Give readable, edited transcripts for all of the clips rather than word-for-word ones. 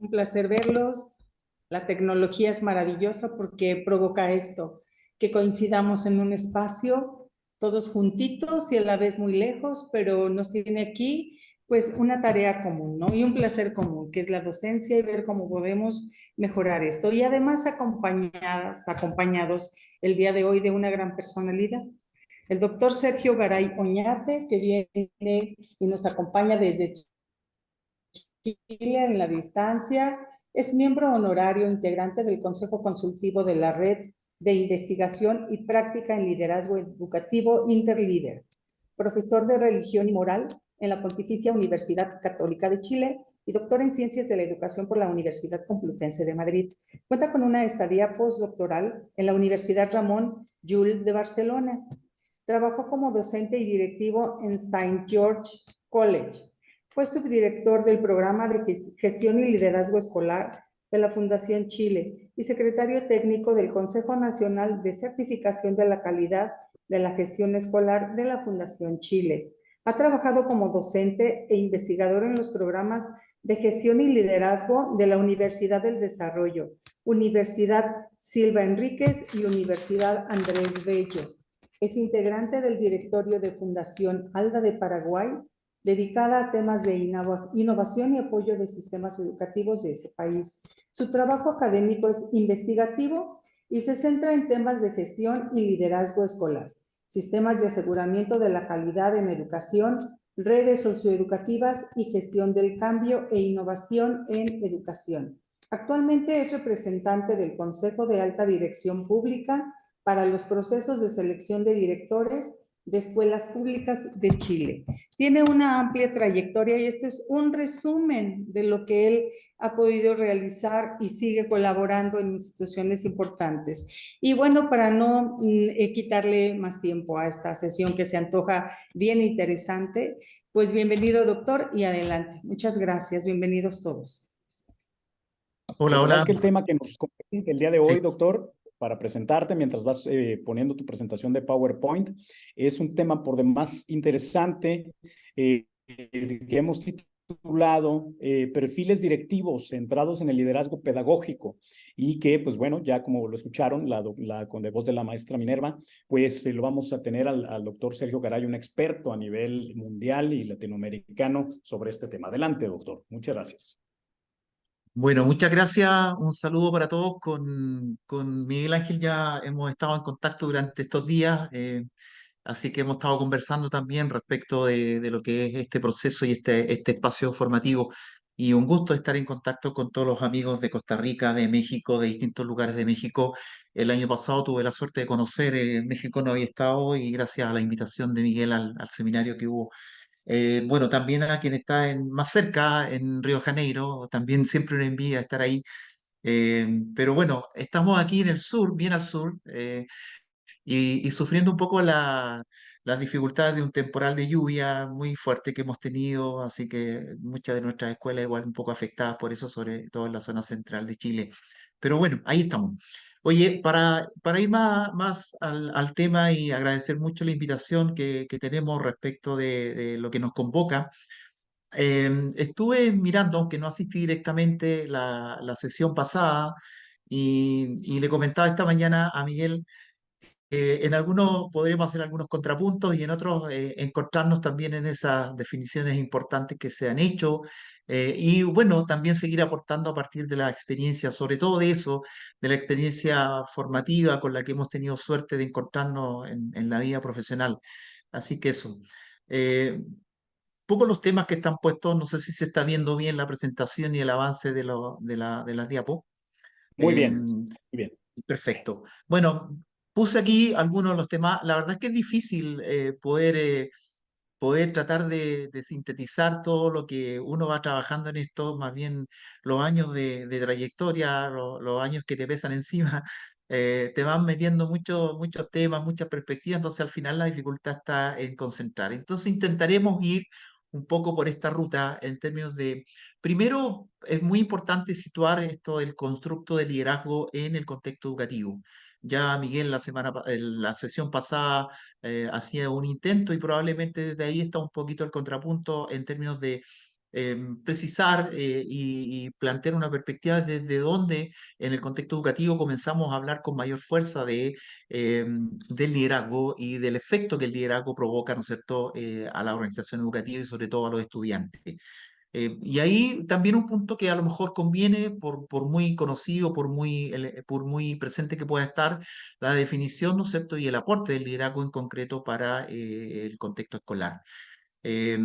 Un placer verlos. La tecnología es maravillosa porque provoca esto, que coincidamos en un espacio, todos juntitos y a la vez muy lejos, pero nos tiene aquí pues una tarea común, ¿no? Y un placer común, que es la docencia y ver cómo podemos mejorar esto. Y además acompañados el día de hoy de una gran personalidad. El doctor Sergio Garay Oñate, que viene y nos acompaña desde Chile en la distancia, es miembro honorario integrante del Consejo Consultivo de la Red de Investigación y Práctica en Liderazgo Educativo Interlíder, profesor de Religión y Moral en la Pontificia Universidad Católica de Chile y doctor en Ciencias de la Educación por la Universidad Complutense de Madrid. Cuenta con una estadía postdoctoral en la Universidad Ramon Llull de Barcelona. Trabajó como docente y directivo en Saint George College. Fue subdirector del programa de gestión y liderazgo escolar de la Fundación Chile y secretario técnico del Consejo Nacional de Certificación de la Calidad de la Gestión Escolar de la Fundación Chile. Ha trabajado como docente e investigador en los programas de gestión y liderazgo de la Universidad del Desarrollo, Universidad Silva Enríquez y Universidad Andrés Bello. Es integrante del directorio de Fundación ALDA de Paraguay, dedicada a temas de innovación y apoyo de sistemas educativos de ese país. Su trabajo académico es investigativo y se centra en temas de gestión y liderazgo escolar, sistemas de aseguramiento de la calidad en educación, redes socioeducativas y gestión del cambio e innovación en educación. Actualmente es representante del Consejo de Alta Dirección Pública para los procesos de selección de directores de escuelas públicas de Chile. Tiene una amplia trayectoria y esto es un resumen de lo que él ha podido realizar y sigue colaborando en instituciones importantes. Y bueno, para no quitarle más tiempo a esta sesión que se antoja bien interesante, pues bienvenido, doctor, y adelante. Muchas gracias. Bienvenidos todos. Hola, La verdad hola. es que el tema que nos compete el día de hoy, Sí. doctor, para presentarte mientras vas poniendo tu presentación de PowerPoint, es un tema por demás interesante que hemos titulado perfiles directivos centrados en el liderazgo pedagógico y que, pues bueno, ya como lo escucharon, con de voz de la maestra Minerva, pues lo vamos a tener al doctor Sergio Garay, un experto a nivel mundial y latinoamericano sobre este tema. Adelante, doctor. Muchas gracias. Bueno, muchas gracias. Un saludo para todos. Con Miguel Ángel ya hemos estado en contacto durante estos días, así que hemos estado conversando también respecto de lo que es este proceso y este espacio formativo. Y un gusto estar en contacto con todos los amigos de Costa Rica, de México, de distintos lugares de México. El año pasado tuve la suerte de conocer México, no había estado y gracias a la invitación de Miguel al seminario que hubo. Bueno, también a quien está más cerca, en Río de Janeiro, también siempre una envidia estar ahí. Pero bueno, estamos aquí en el sur, bien al sur, y sufriendo un poco las dificultades de un temporal de lluvia muy fuerte que hemos tenido, así que muchas de nuestras escuelas igual un poco afectadas por eso, sobre todo en la zona central de Chile. Pero bueno, ahí estamos. Oye, para ir más al tema y agradecer mucho la invitación que tenemos respecto de lo que nos convoca, estuve mirando, aunque no asistí directamente la sesión pasada, y le comentaba esta mañana a Miguel, en algunos podremos hacer algunos contrapuntos y en otros encontrarnos también en esas definiciones importantes que se han hecho. Y bueno, también seguir aportando a partir de la experiencia, sobre todo de eso, de la experiencia formativa con la que hemos tenido suerte de encontrarnos en la vida profesional. Así que eso. Poco los temas que están puestos, no sé si se está viendo bien la presentación y el avance de las diapos. Muy bien, muy bien. Perfecto. Bueno, puse aquí algunos de los temas. La verdad es que es difícil poder tratar de sintetizar todo lo que uno va trabajando en esto, más bien los años de trayectoria, los años que te pesan encima, te van metiendo muchos temas, muchas perspectivas, entonces al final la dificultad está en concentrar. Entonces intentaremos ir un poco por esta ruta en términos de, primero, es muy importante situar esto del constructo de liderazgo en el contexto educativo. Ya Miguel la sesión pasada hacía un intento y probablemente desde ahí está un poquito el contrapunto en términos de precisar y plantear una perspectiva desde donde en el contexto educativo comenzamos a hablar con mayor fuerza del liderazgo y del efecto que el liderazgo provoca, ¿no es cierto?, a la organización educativa y sobre todo a los estudiantes. Y ahí también un punto que a lo mejor conviene, por muy conocido, por muy presente que pueda estar, la definición, ¿no es cierto?, y el aporte del liderazgo en concreto para el contexto escolar. Eh,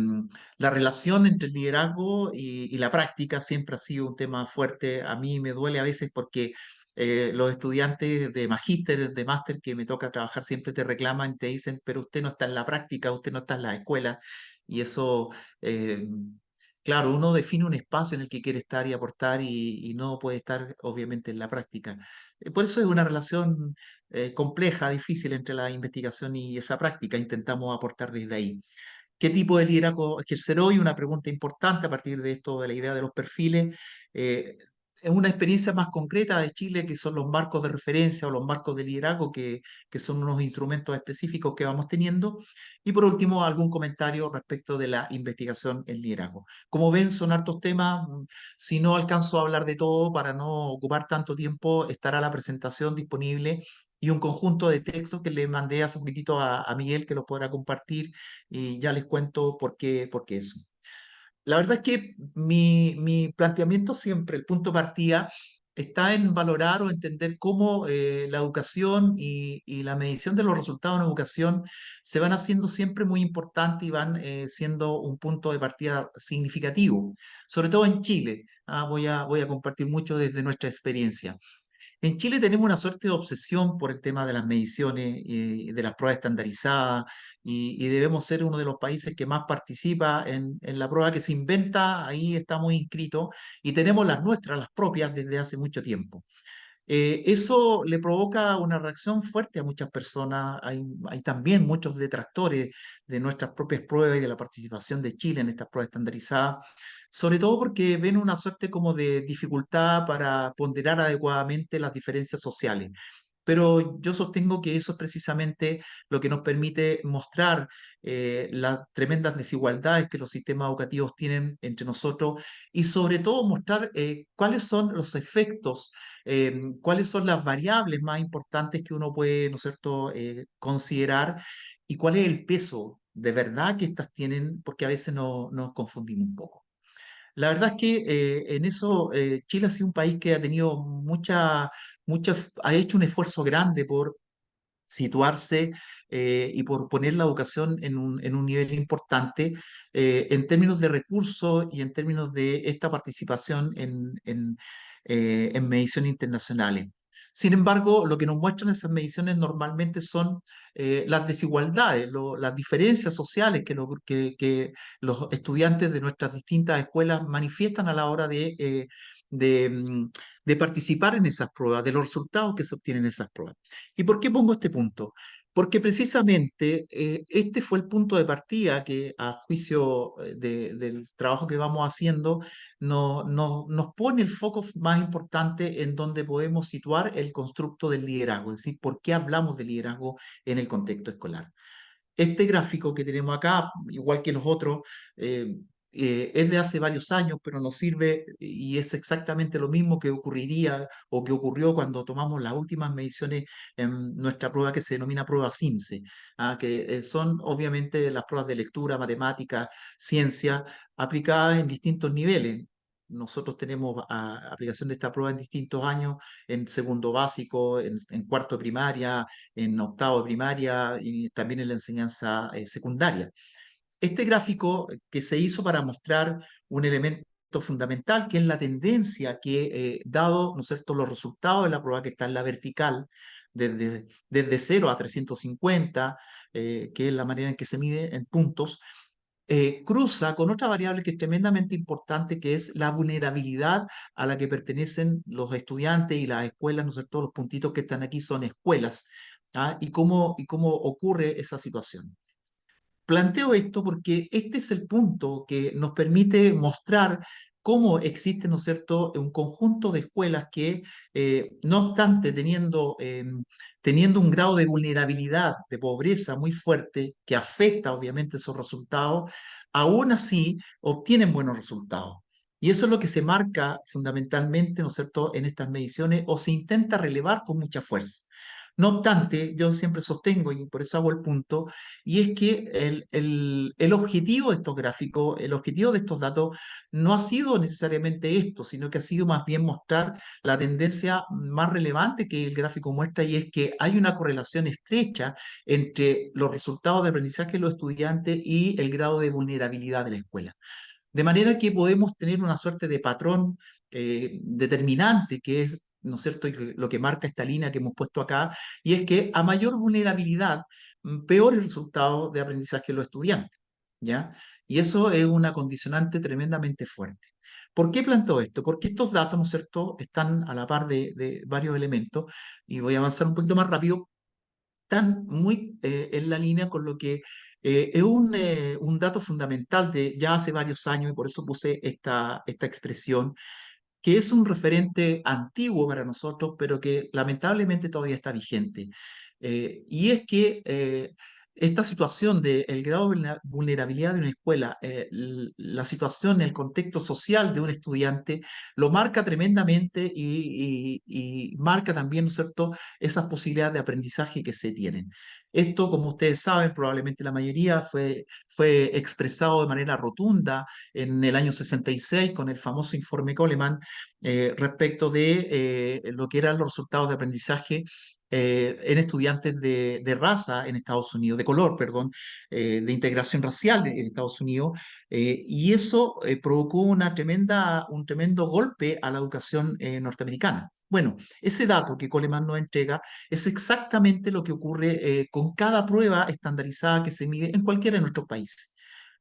la relación entre el liderazgo y la práctica siempre ha sido un tema fuerte. A mí me duele a veces porque los estudiantes de magíster, de máster que me toca trabajar siempre te reclaman, te dicen, pero usted no está en la práctica, usted no está en la escuela. Y eso, eh, claro, uno define un espacio en el que quiere estar y aportar y no puede estar obviamente en la práctica. Por eso es una relación compleja, difícil entre la investigación y esa práctica. Intentamos aportar desde ahí. ¿Qué tipo de liderazgo ejercer hoy? Una pregunta importante a partir de esto, de la idea de los perfiles. Es una experiencia más concreta de Chile, que son los marcos de referencia o los marcos de liderazgo, que son unos instrumentos específicos que vamos teniendo. Y por último, algún comentario respecto de la investigación en liderazgo. Como ven, son hartos temas. Si no alcanzo a hablar de todo para no ocupar tanto tiempo, estará la presentación disponible y un conjunto de textos que le mandé hace un poquitito a Miguel, que lo podrá compartir y ya les cuento por qué eso. La verdad es que mi planteamiento siempre, el punto de partida, está en valorar o entender cómo la educación y la medición de los resultados en educación se van haciendo siempre muy importantes y van siendo un punto de partida significativo, sobre todo en Chile. Voy a compartir mucho desde nuestra experiencia. En Chile tenemos una suerte de obsesión por el tema de las mediciones y de las pruebas estandarizadas y debemos ser uno de los países que más participa en la prueba que se inventa, ahí estamos inscritos y tenemos las nuestras, las propias, desde hace mucho tiempo. Eso le provoca una reacción fuerte a muchas personas. Hay también muchos detractores de nuestras propias pruebas y de la participación de Chile en estas pruebas estandarizadas, sobre todo porque ven una suerte como de dificultad para ponderar adecuadamente las diferencias sociales. Pero yo sostengo que eso es precisamente lo que nos permite mostrar las tremendas desigualdades que los sistemas educativos tienen entre nosotros y sobre todo mostrar cuáles son los efectos, cuáles son las variables más importantes que uno puede, ¿no es cierto?, considerar y cuál es el peso de verdad que estas tienen, porque a veces nos confundimos un poco. La verdad es que en eso Chile ha sido un país que ha tenido ha hecho un esfuerzo grande por situarse y por poner la educación en un nivel importante en términos de recursos y en términos de esta participación en mediciones internacionales. Sin embargo, lo que nos muestran esas mediciones normalmente son las desigualdades, las diferencias sociales que los estudiantes de nuestras distintas escuelas manifiestan a la hora de, mm, de participar en esas pruebas, de los resultados que se obtienen en esas pruebas. ¿Y por qué pongo este punto? Porque precisamente este fue el punto de partida que, a juicio del trabajo que vamos haciendo, nos pone el foco más importante en donde podemos situar el constructo del liderazgo, es decir, por qué hablamos de liderazgo en el contexto escolar. Este gráfico que tenemos acá, igual que los otros, eh, es de hace varios años, pero nos sirve y es exactamente lo mismo que ocurriría o que ocurrió cuando tomamos las últimas mediciones en nuestra prueba que se denomina prueba SIMSE, que son obviamente las pruebas de lectura, matemática, ciencia, aplicadas en distintos niveles. Nosotros tenemos aplicación de esta prueba en distintos años, en segundo básico, en cuarto de primaria, en octavo de primaria y también en la enseñanza secundaria. Este gráfico que se hizo para mostrar un elemento fundamental, que es la tendencia que, dado, ¿no es cierto?, los resultados de la prueba que está en la vertical, desde 0 a 350, que es la manera en que se mide en puntos, cruza con otra variable que es tremendamente importante, que es la vulnerabilidad a la que pertenecen los estudiantes y las escuelas, ¿no es cierto? Los puntitos que están aquí son escuelas, y cómo ocurre esa situación. Planteo esto porque este es el punto que nos permite mostrar cómo existe, ¿no es cierto?, un conjunto de escuelas que, no obstante, teniendo un grado de vulnerabilidad, de pobreza muy fuerte, que afecta obviamente esos resultados, aún así obtienen buenos resultados. Y eso es lo que se marca fundamentalmente, ¿no es cierto?, en estas mediciones o se intenta relevar con mucha fuerza. No obstante, yo siempre sostengo, y por eso hago el punto, y es que el objetivo de estos gráficos, el objetivo de estos datos, no ha sido necesariamente esto, sino que ha sido más bien mostrar la tendencia más relevante que el gráfico muestra, y es que hay una correlación estrecha entre los resultados de aprendizaje de los estudiantes y el grado de vulnerabilidad de la escuela. De manera que podemos tener una suerte de patrón determinante, que es, ¿no es cierto?, lo que marca esta línea que hemos puesto acá, y es que a mayor vulnerabilidad, peores resultados de aprendizaje de los estudiantes, ¿ya? Y eso es una condicionante tremendamente fuerte. ¿Por qué planteo esto? Porque estos datos, ¿no es cierto?, están a la par de varios elementos, y voy a avanzar un poquito más rápido, están muy en la línea con lo que es un dato fundamental de ya hace varios años, y por eso puse esta expresión, que es un referente antiguo para nosotros, pero que lamentablemente todavía está vigente. Y es que esta situación del grado de vulnerabilidad de una escuela, la situación, el contexto social de un estudiante, lo marca tremendamente y marca también, ¿no es cierto?, esas posibilidades de aprendizaje que se tienen. Esto, como ustedes saben, probablemente la mayoría fue expresado de manera rotunda en el año 66 con el famoso informe Coleman, respecto de lo que eran los resultados de aprendizaje en estudiantes de raza en Estados Unidos, de color, perdón, de integración racial en Estados Unidos, y eso provocó un tremendo golpe a la educación norteamericana. Bueno, ese dato que Coleman nos entrega es exactamente lo que ocurre con cada prueba estandarizada que se mide en cualquiera de nuestros países.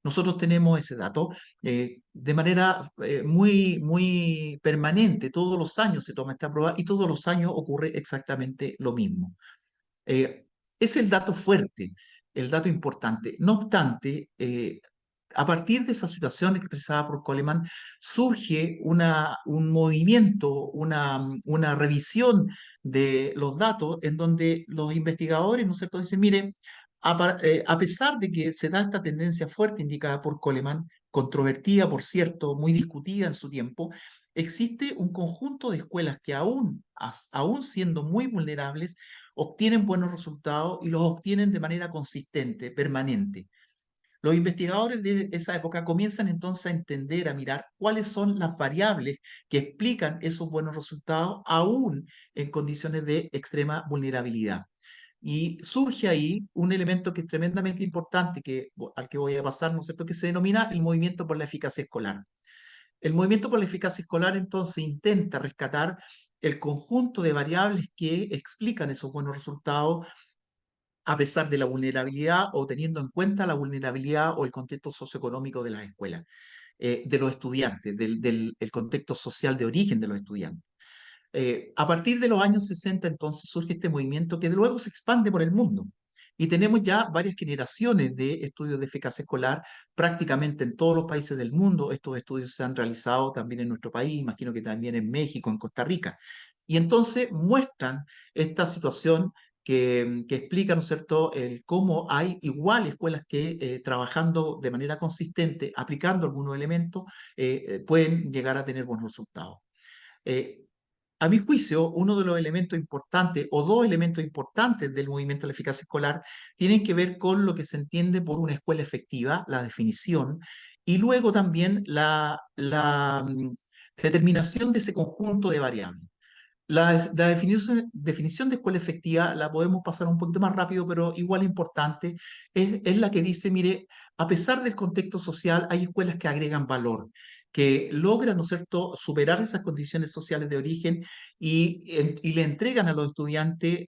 Nosotros tenemos ese dato de manera muy permanente. Todos los años se toma esta prueba y todos los años ocurre exactamente lo mismo. Eh, es el dato fuerte, el dato importante. No obstante, a partir de esa situación expresada por Coleman, surge un movimiento, una revisión de los datos en donde los investigadores, ¿no es cierto?, dicen, mire, a pesar de que se da esta tendencia fuerte indicada por Coleman, controvertida, por cierto, muy discutida en su tiempo, existe un conjunto de escuelas que aún siendo muy vulnerables, obtienen buenos resultados y los obtienen de manera consistente, permanente. Los investigadores de esa época comienzan entonces a entender, a mirar cuáles son las variables que explican esos buenos resultados aún en condiciones de extrema vulnerabilidad. Y surge ahí un elemento que es tremendamente importante, al que voy a pasar, ¿no es cierto?, que se denomina el movimiento por la eficacia escolar. El movimiento por la eficacia escolar entonces intenta rescatar el conjunto de variables que explican esos buenos resultados a pesar de la vulnerabilidad o teniendo en cuenta la vulnerabilidad o el contexto socioeconómico de las escuelas, de los estudiantes, el contexto social de origen de los estudiantes. A partir de los años 60 entonces surge este movimiento que luego se expande por el mundo. Y tenemos ya varias generaciones de estudios de eficacia escolar prácticamente en todos los países del mundo. Estos estudios se han realizado también en nuestro país, imagino que también en México, en Costa Rica. Y entonces muestran esta situación que explica, ¿no es cierto?, cómo hay igual escuelas que trabajando de manera consistente, aplicando algunos elementos, pueden llegar a tener buenos resultados. Eh, a mi juicio, uno de los elementos importantes o dos elementos importantes del movimiento de la eficacia escolar tienen que ver con lo que se entiende por una escuela efectiva, la definición, y luego también la determinación de ese conjunto de variables. La definición de escuela efectiva la podemos pasar un poquito más rápido, pero igual importante, es la que dice, mire, a pesar del contexto social, hay escuelas que agregan valor, que logran, ¿no es cierto?, superar esas condiciones sociales de origen y le entregan a los estudiantes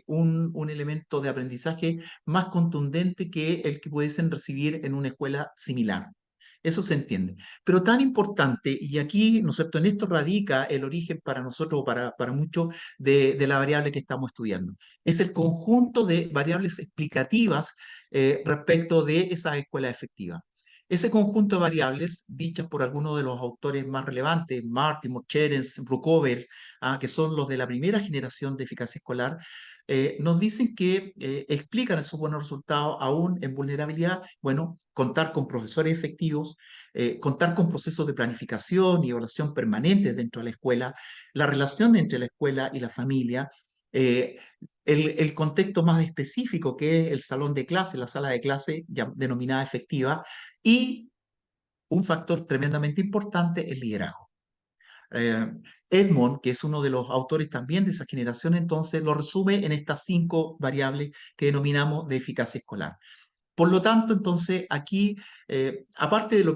un elemento de aprendizaje más contundente que el que pudiesen recibir en una escuela similar. Eso se entiende. Pero tan importante, y aquí, ¿no es cierto?, en esto radica el origen para nosotros, para muchos, de la variable que estamos estudiando. Es el conjunto de variables explicativas respecto de esa escuela efectiva. Ese conjunto de variables, dichas por algunos de los autores más relevantes, Martin, Cherens, Brucover, que son los de la primera generación de eficacia escolar, nos dicen que explican esos buenos resultados aún en vulnerabilidad. Bueno, contar con profesores efectivos, contar con procesos de planificación y evaluación permanente dentro de la escuela, la relación entre la escuela y la familia, eh, el contexto más específico que es el salón de clase, la sala de clase ya denominada efectiva, y un factor tremendamente importante, el liderazgo. Eh, Edmond, que es uno de los autores también de esa generación, entonces lo resume en estas 5 variables que denominamos de eficacia escolar. Por lo tanto, entonces, aquí, aparte de lo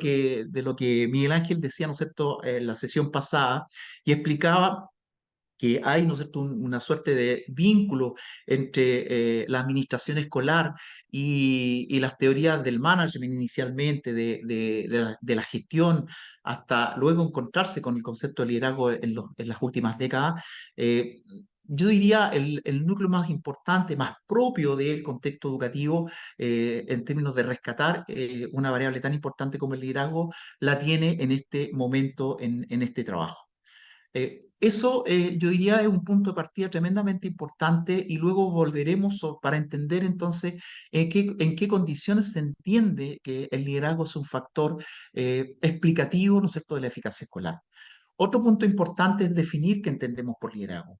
que Miguel Ángel decía, ¿no es cierto?, en la sesión pasada, y explicaba que hay, ¿no es cierto?, una suerte de vínculo entre la administración escolar y las teorías del management inicialmente, de la gestión, hasta luego encontrarse con el concepto de liderazgo en las últimas décadas. Yo diría el núcleo más importante, más propio del contexto educativo, en términos de rescatar una variable tan importante como el liderazgo, la tiene en este momento, en este trabajo. Eso yo diría es un punto de partida tremendamente importante, y luego volveremos para entender entonces en qué condiciones se entiende que el liderazgo es un factor explicativo, ¿no es cierto?, de la eficacia escolar. Otro punto importante es definir qué entendemos por liderazgo.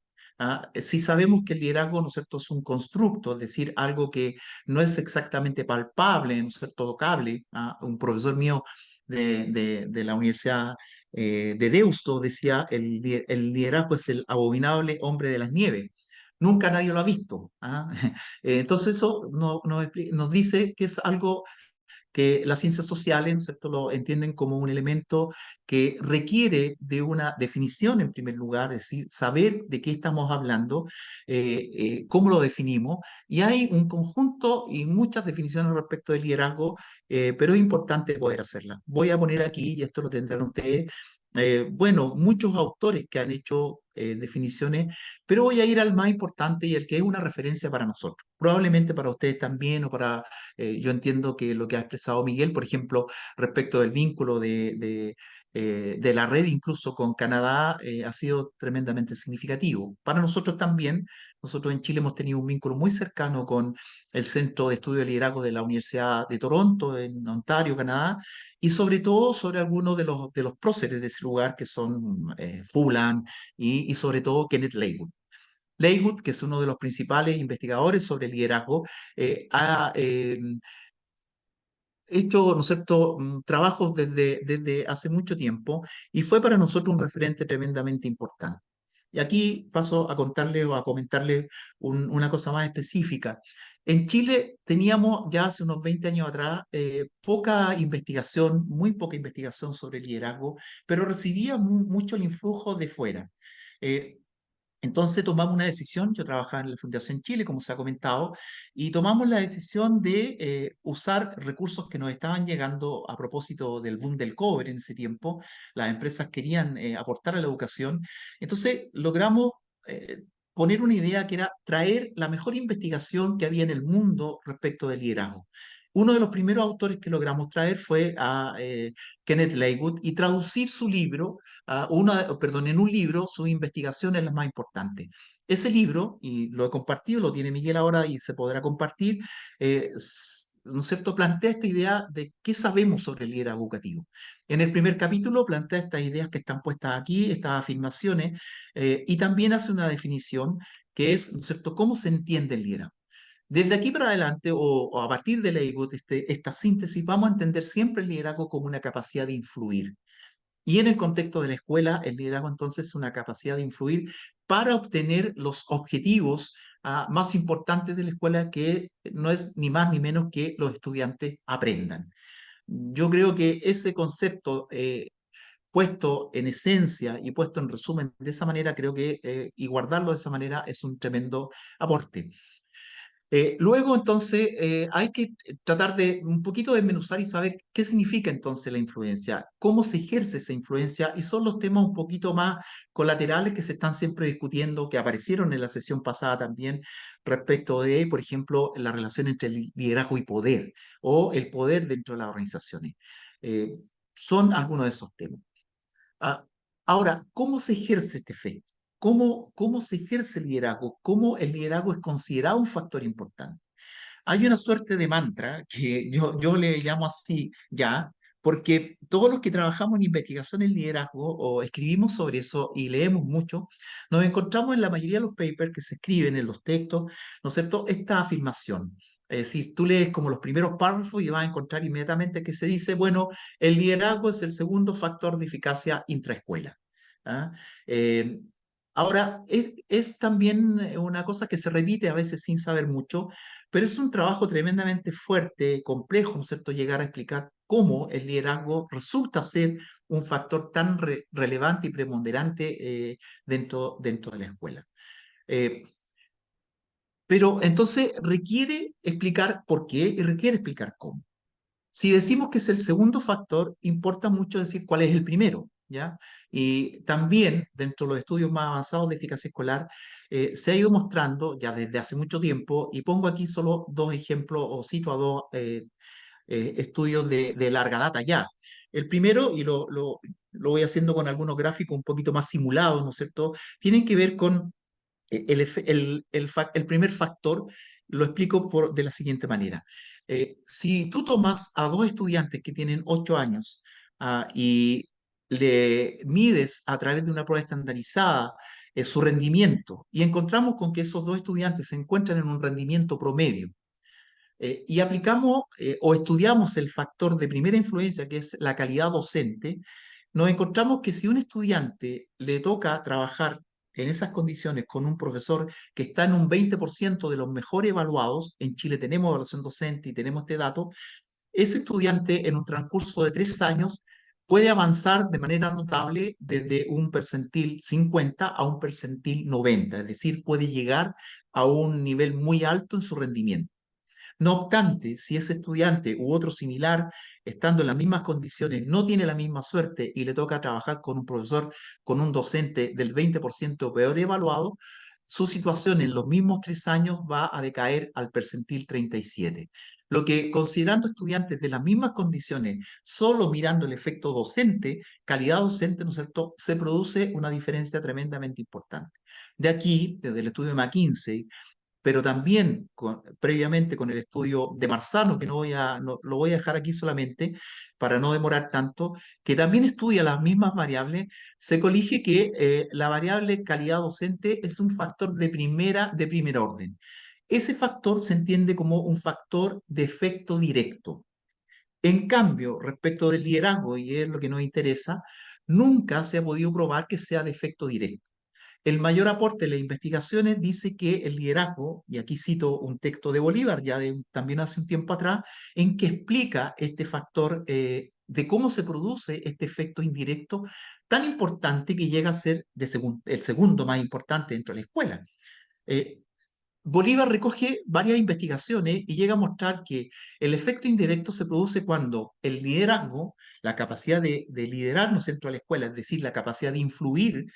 Si sabemos que el liderazgo, ¿no es cierto?, es un constructo, es decir, algo que no es exactamente palpable, ¿no es cierto?, tocable. Un profesor mío de la Universidad de Deusto decía: el liderazgo es el abominable hombre de las nieves. Nunca nadie lo ha visto. Entonces eso nos dice que es algo que las ciencias sociales, ¿no es cierto?, lo entienden como un elemento que requiere de una definición en primer lugar, es decir, saber de qué estamos hablando, cómo lo definimos, y hay un conjunto y muchas definiciones respecto del liderazgo, pero es importante poder hacerlas. Voy a poner aquí, y esto lo tendrán ustedes, bueno, muchos autores que han hecho definiciones, pero voy a ir al más importante y el que es una referencia para nosotros. Probablemente para ustedes también, o para yo entiendo que lo que ha expresado Miguel, por ejemplo, respecto del vínculo de la red incluso con Canadá, ha sido tremendamente significativo. Para nosotros también, nosotros en Chile hemos tenido un vínculo muy cercano con el Centro de Estudio de Liderazgo de la Universidad de Toronto, en Ontario, Canadá, y sobre todo sobre algunos de los próceres de ese lugar, que son Fulan y sobre todo Kenneth Leywood. Leywood, que es uno de los principales investigadores sobre liderazgo, ha hecho, ¿no es cierto?, trabajos desde hace mucho tiempo, y fue para nosotros un referente tremendamente importante. Y aquí paso a contarle o a comentarle una cosa más específica. En Chile teníamos ya hace unos 20 años atrás poca investigación, muy poca investigación sobre liderazgo, pero recibía mucho el influjo de fuera. Eh, entonces tomamos una decisión. Yo trabajaba en la Fundación Chile, como se ha comentado, y tomamos la decisión de usar recursos que nos estaban llegando a propósito del boom del cobre en ese tiempo. Las empresas querían aportar a la educación. Entonces logramos eh, poner una idea que era traer la mejor investigación que había en el mundo respecto del liderazgo. Uno de los primeros autores que logramos traer fue a Kenneth Leywood, y traducir su libro, en un libro, sus investigaciones las más importantes. Ese libro, y lo he compartido, lo tiene Miguel ahora y se podrá compartir, ¿no es cierto?, plantea esta idea de qué sabemos sobre el liderazgo educativo. En el primer capítulo plantea estas ideas que están puestas aquí, estas afirmaciones, y también hace una definición que es, ¿no es cierto?, cómo se entiende el liderazgo. Desde aquí para adelante, o a partir de Leywood, esta síntesis, vamos a entender siempre el liderazgo como una capacidad de influir. Y en el contexto de la escuela, el liderazgo entonces es una capacidad de influir para obtener los objetivos más importantes de la escuela, que no es ni más ni menos que los estudiantes aprendan. Yo creo que ese concepto, puesto en esencia y puesto en resumen de esa manera, creo que y guardarlo de esa manera es un tremendo aporte. Luego, entonces, hay que tratar de un poquito desmenuzar y saber qué significa entonces la influencia, cómo se ejerce esa influencia, y son los temas un poquito más colaterales que se están siempre discutiendo, que aparecieron en la sesión pasada también, respecto de, por ejemplo, la relación entre liderazgo y poder, o el poder dentro de las organizaciones. Eh, Son algunos de esos temas. Ah, ahora, ¿cómo se ejerce este efecto? ¿Cómo se ejerce el liderazgo? ¿Cómo el liderazgo es considerado un factor importante? Hay una suerte de mantra que yo le llamo así ya, porque todos los que trabajamos en investigación en liderazgo o escribimos sobre eso y leemos mucho, nos encontramos en la mayoría de los papers que se escriben en los textos, ¿no es cierto?, esta afirmación. Es decir, tú lees como los primeros párrafos y vas a encontrar inmediatamente que se dice, bueno, el liderazgo es el segundo factor de eficacia intraescuela. ¿Ah? Eh, Ahora, es también una cosa que se repite a veces sin saber mucho, pero es un trabajo tremendamente fuerte, complejo, ¿no es cierto?, llegar a explicar cómo el liderazgo resulta ser un factor tan relevante y preponderante dentro de la escuela. Eh, pero entonces requiere explicar por qué y requiere explicar cómo. Si decimos que es el segundo factor, importa mucho decir cuál es el primero, ¿ya? Y también, dentro de los estudios más avanzados de eficacia escolar, se ha ido mostrando ya desde hace mucho tiempo, y pongo aquí solo dos ejemplos o cito a dos estudios de larga data ya. El primero, y lo voy haciendo con algunos gráficos un poquito más simulados, ¿no es cierto?, tienen que ver con el primer factor, lo explico de la siguiente manera. Si tú tomas a dos estudiantes que tienen 8 años y le mides a través de una prueba estandarizada su rendimiento y encontramos con que esos dos estudiantes se encuentran en un rendimiento promedio y aplicamos o estudiamos el factor de primera influencia, que es la calidad docente, nos encontramos que si un estudiante le toca trabajar en esas condiciones con un profesor que está en un 20% de los mejores evaluados, en Chile tenemos evaluación docente y tenemos este dato, ese estudiante en un transcurso de 3 años puede avanzar de manera notable desde un percentil 50 a un percentil 90, es decir, puede llegar a un nivel muy alto en su rendimiento. No obstante, si ese estudiante u otro similar, estando en las mismas condiciones, no tiene la misma suerte y le toca trabajar con un profesor, con un docente del 20% peor evaluado, su situación en los mismos 3 años va a decaer al percentil 37. Lo que, considerando estudiantes de las mismas condiciones, solo mirando el efecto docente, calidad docente, ¿no es cierto?, se produce una diferencia tremendamente importante. De aquí, desde el estudio de McKinsey, pero también previamente con el estudio de Marzano, que lo voy a dejar aquí solamente para no demorar tanto, que también estudia las mismas variables, se colige que la variable calidad docente es un factor de primer orden. Ese factor se entiende como un factor de efecto directo. En cambio, respecto del liderazgo, y es lo que nos interesa, nunca se ha podido probar que sea de efecto directo. El mayor aporte de las investigaciones dice que el liderazgo, y aquí cito un texto de Bolívar, ya también hace un tiempo atrás, en que explica este factor de cómo se produce este efecto indirecto tan importante que llega a ser el segundo más importante dentro de la escuela. Eh, Bolívar recoge varias investigaciones y llega a mostrar que el efecto indirecto se produce cuando el liderazgo, la capacidad de liderarnos dentro de la escuela, es decir, la capacidad de influir,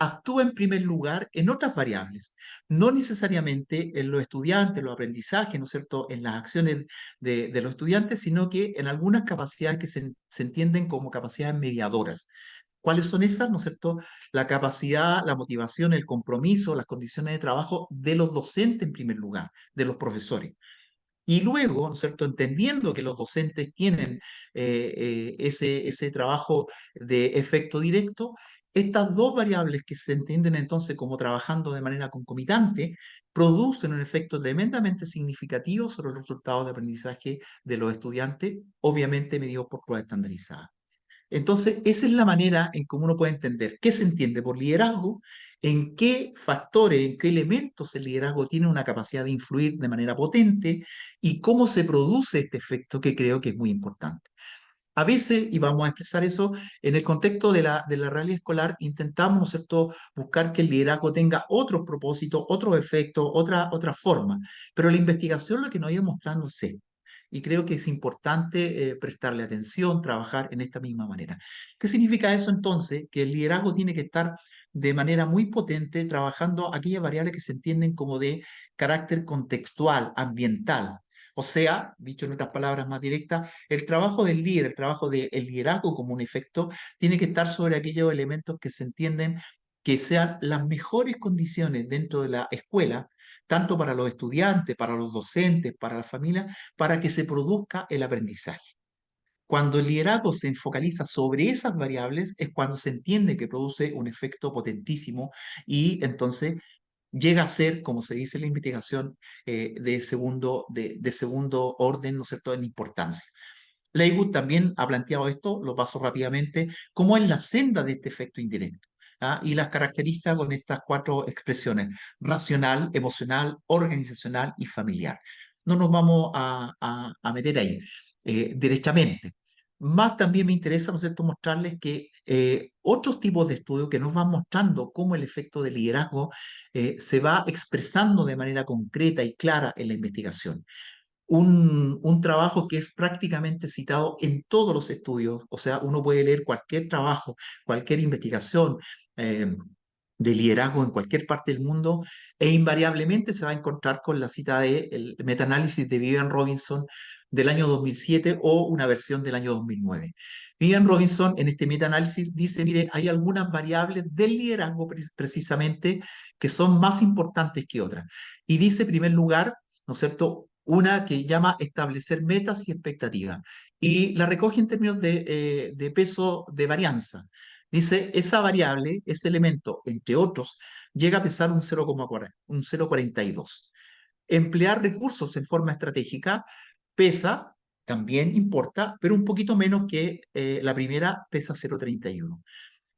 actúa en primer lugar en otras variables, no necesariamente en los estudiantes, los aprendizajes, ¿no es cierto?, en las acciones de los estudiantes, sino que en algunas capacidades que se entienden como capacidades mediadoras. ¿Cuáles son esas? ¿No es cierto? La capacidad, la motivación, el compromiso, las condiciones de trabajo de los docentes en primer lugar, de los profesores. Y luego, ¿no es cierto?, entendiendo que los docentes tienen ese trabajo de efecto directo, estas dos variables que se entienden entonces como trabajando de manera concomitante, producen un efecto tremendamente significativo sobre los resultados de aprendizaje de los estudiantes, obviamente medidos por pruebas estandarizadas. Entonces, esa es la manera en cómo uno puede entender qué se entiende por liderazgo, en qué factores, en qué elementos el liderazgo tiene una capacidad de influir de manera potente y cómo se produce este efecto que creo que es muy importante. A veces, y vamos a expresar eso, en el contexto de la realidad escolar, intentamos, ¿no es cierto?, buscar que el liderazgo tenga otros propósitos, otros efectos, otra forma, pero la investigación lo que nos ha ido mostrando es esto. Y creo que es importante prestarle atención, trabajar en esta misma manera. ¿Qué significa eso entonces? Que el liderazgo tiene que estar de manera muy potente trabajando aquellas variables que se entienden como de carácter contextual, ambiental. O sea, dicho en otras palabras más directas, el trabajo del líder, el trabajo del liderazgo como un efecto, tiene que estar sobre aquellos elementos que se entienden que sean las mejores condiciones dentro de la escuela, tanto para los estudiantes, para los docentes, para la familia, para que se produzca el aprendizaje. Cuando el liderazgo se focaliza sobre esas variables es cuando se entiende que produce un efecto potentísimo y entonces llega a ser, como se dice en la investigación, de segundo orden, ¿no es cierto?, en importancia. Leighwood también ha planteado esto, lo paso rápidamente, como en la senda de este efecto indirecto. ¿Ah? Y las caracteriza con estas 4 expresiones: racional, emocional, organizacional y familiar. No nos vamos a meter ahí derechamente. Más también me interesa, ¿no es cierto?, mostrarles que otros tipos de estudios que nos van mostrando cómo el efecto de liderazgo se va expresando de manera concreta y clara en la investigación. Un trabajo que es prácticamente citado en todos los estudios, o sea, uno puede leer cualquier trabajo, cualquier investigación de liderazgo en cualquier parte del mundo e invariablemente se va a encontrar con la cita del metaanálisis de Vivian Robinson del año 2007 o una versión del año 2009. Vivian Robinson en este metaanálisis dice, mire, hay algunas variables del liderazgo precisamente que son más importantes que otras. Y dice, en primer lugar, ¿no es cierto?, una que llama establecer metas y expectativas. Y la recoge en términos de peso de varianza. Dice, esa variable, ese elemento, entre otros, llega a pesar un 0,42. Emplear recursos en forma estratégica pesa, también importa, pero un poquito menos que la primera, pesa 0,31.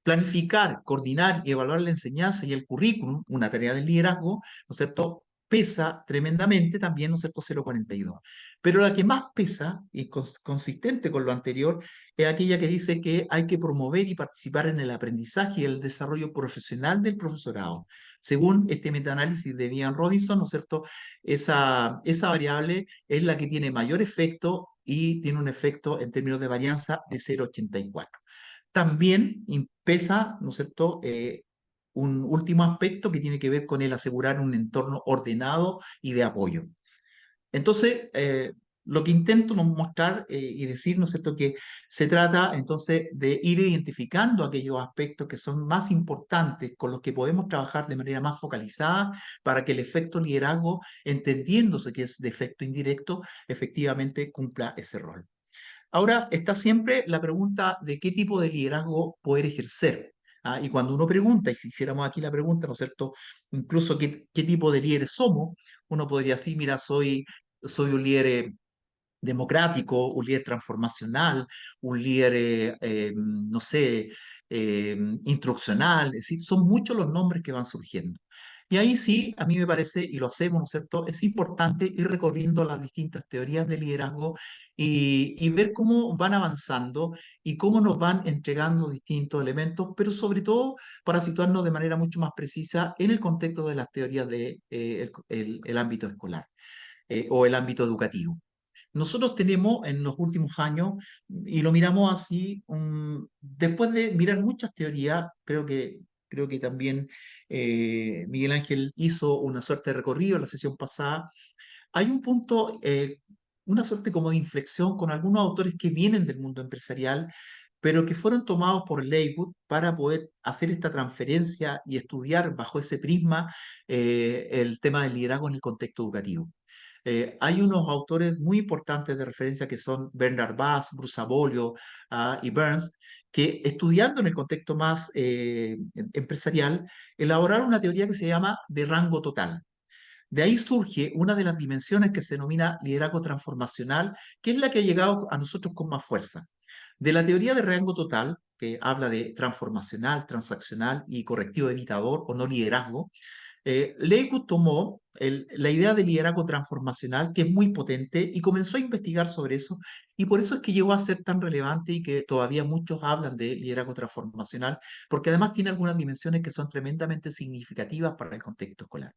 Planificar, coordinar y evaluar la enseñanza y el currículum, una tarea del liderazgo, ¿no es cierto?, pesa tremendamente también, ¿no es cierto?, 0,42. Pero la que más pesa, y consistente con lo anterior, es aquella que dice que hay que promover y participar en el aprendizaje y el desarrollo profesional del profesorado. Según este metaanálisis de Vivian Robinson, ¿no es cierto?, esa variable es la que tiene mayor efecto y tiene un efecto en términos de varianza de 0,84. También pesa, ¿no es cierto?, un último aspecto que tiene que ver con el asegurar un entorno ordenado y de apoyo. Entonces, lo que intento mostrar y decir, ¿no es cierto?, que se trata entonces de ir identificando aquellos aspectos que son más importantes, con los que podemos trabajar de manera más focalizada para que el efecto liderazgo, entendiéndose que es de efecto indirecto, efectivamente cumpla ese rol. Ahora está siempre la pregunta de qué tipo de liderazgo poder ejercer. ¿Ah? Y cuando uno pregunta, y si hiciéramos aquí la pregunta, ¿no es cierto?, incluso qué tipo de líderes somos, uno podría decir, mira, soy un líder democrático, un líder transformacional, un líder, no sé, instruccional, es decir, son muchos los nombres que van surgiendo. Y ahí sí, a mí me parece, y lo hacemos, ¿no es cierto?, es importante ir recorriendo las distintas teorías de liderazgo y ver cómo van avanzando y cómo nos van entregando distintos elementos, pero sobre todo para situarnos de manera mucho más precisa en el contexto de las teorías del el ámbito escolar o el ámbito educativo. Nosotros tenemos en los últimos años, y lo miramos así, después de mirar muchas teorías, creo que también Miguel Ángel hizo una suerte de recorrido en la sesión pasada, hay un punto, una suerte como de inflexión con algunos autores que vienen del mundo empresarial, pero que fueron tomados por Leighwood para poder hacer esta transferencia y estudiar bajo ese prisma el tema del liderazgo en el contexto educativo. Hay unos autores muy importantes de referencia que son Bernard Bass, Bruce Abolio y Burns, que estudiando en el contexto más empresarial, elaboraron una teoría que se llama de rango total. De ahí surge una de las dimensiones que se denomina liderazgo transformacional, que es la que ha llegado a nosotros con más fuerza. De la teoría de rango total, que habla de transformacional, transaccional y correctivo evitador o no liderazgo, Leighwood tomó la idea de liderazgo transformacional, que es muy potente, y comenzó a investigar sobre eso, y por eso es que llegó a ser tan relevante y que todavía muchos hablan de liderazgo transformacional, porque además tiene algunas dimensiones que son tremendamente significativas para el contexto escolar.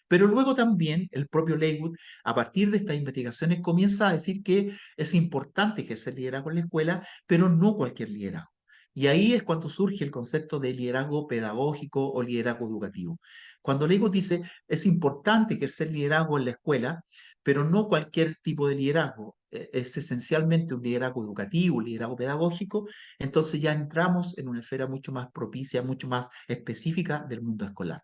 Pero luego también el propio Leighwood, a partir de estas investigaciones, comienza a decir que es importante ejercer liderazgo en la escuela, pero no cualquier liderazgo. Y ahí es cuando surge el concepto de liderazgo pedagógico o liderazgo educativo. Cuando Leighwood dice es importante ejercer liderazgo en la escuela, pero no cualquier tipo de liderazgo. Es esencialmente un liderazgo educativo, un liderazgo pedagógico, entonces ya entramos en una esfera mucho más propicia, mucho más específica del mundo escolar.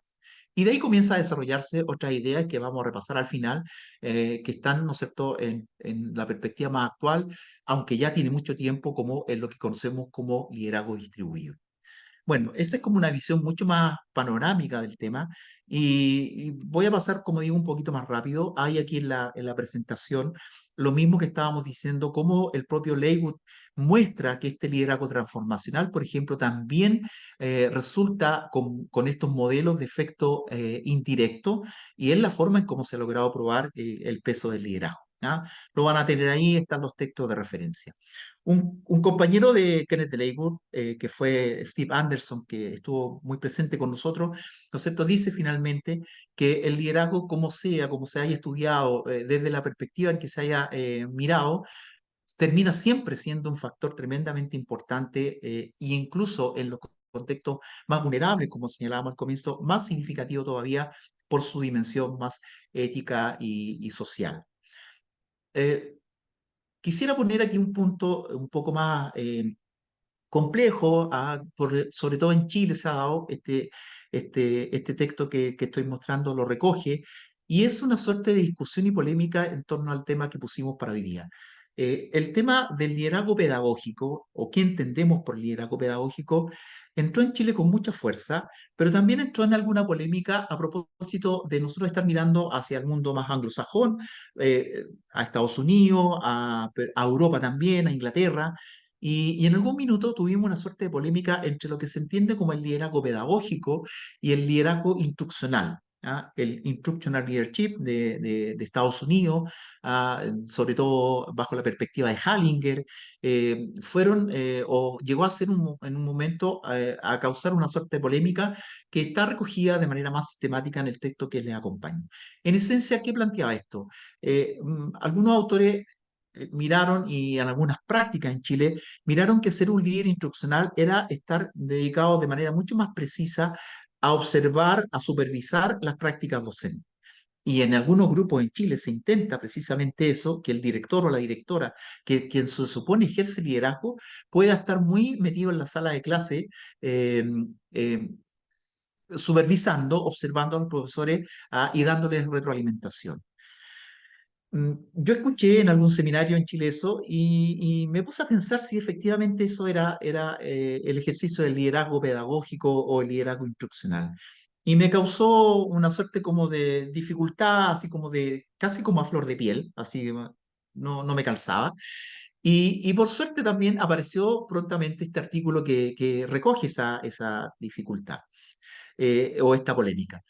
Y de ahí comienza a desarrollarse otras ideas que vamos a repasar al final, que están, ¿no es cierto?, en la perspectiva más actual, aunque ya tiene mucho tiempo, como en lo que conocemos como liderazgo distribuido. Bueno, esa es como una visión mucho más panorámica del tema y voy a pasar, como digo, un poquito más rápido. Hay aquí en la presentación lo mismo que estábamos diciendo, cómo el propio Leywood muestra que este liderazgo transformacional, por ejemplo, también resulta con estos modelos de efecto indirecto y es la forma en cómo se ha logrado probar el peso del liderazgo. ¿Ya? Lo van a tener ahí, están los textos de referencia. Un compañero de Kenneth Leywood, que fue Steve Anderson, que estuvo muy presente con nosotros, ¿no es cierto?, dice finalmente que el liderazgo, como se haya estudiado, desde la perspectiva en que se haya mirado, termina siempre siendo un factor tremendamente importante e incluso en los contextos más vulnerables, como señalábamos al comienzo, más significativo todavía por su dimensión más ética y social. Eh, Quisiera poner aquí un punto un poco más complejo, sobre todo en Chile se ha dado este texto que estoy mostrando, lo recoge, y es una suerte de discusión y polémica en torno al tema que pusimos para hoy día. El tema del liderazgo pedagógico, o qué entendemos por liderazgo pedagógico, entró en Chile con mucha fuerza, pero también entró en alguna polémica a propósito de nosotros estar mirando hacia el mundo más anglosajón, a Estados Unidos, a Europa también, a Inglaterra, y en algún minuto tuvimos una suerte de polémica entre lo que se entiende como el liderazgo pedagógico y el liderazgo instruccional. ¿Ah? El Instructional Leadership de Estados Unidos, sobre todo bajo la perspectiva de Hallinger, o llegó a ser en un momento a causar una suerte de polémica que está recogida de manera más sistemática en el texto que les acompaña. En esencia, ¿qué planteaba esto? Algunos autores miraron, y en algunas prácticas en Chile, miraron que ser un líder instruccional era estar dedicado de manera mucho más precisa a observar, a supervisar las prácticas docentes. Y en algunos grupos en Chile se intenta precisamente eso, que el director o la directora, que quien se supone ejerce liderazgo, pueda estar muy metido en la sala de clase, eh, eh, supervisando, observando a los profesores, y dándoles retroalimentación. Yo escuché en algún seminario en Chile eso y me puse a pensar si efectivamente eso era el ejercicio del liderazgo pedagógico o el liderazgo instruccional. Y me causó una suerte como de dificultad, así como de, casi como a flor de piel, así no me calzaba. Y por suerte también apareció prontamente este artículo que recoge esa dificultad o esta polémica.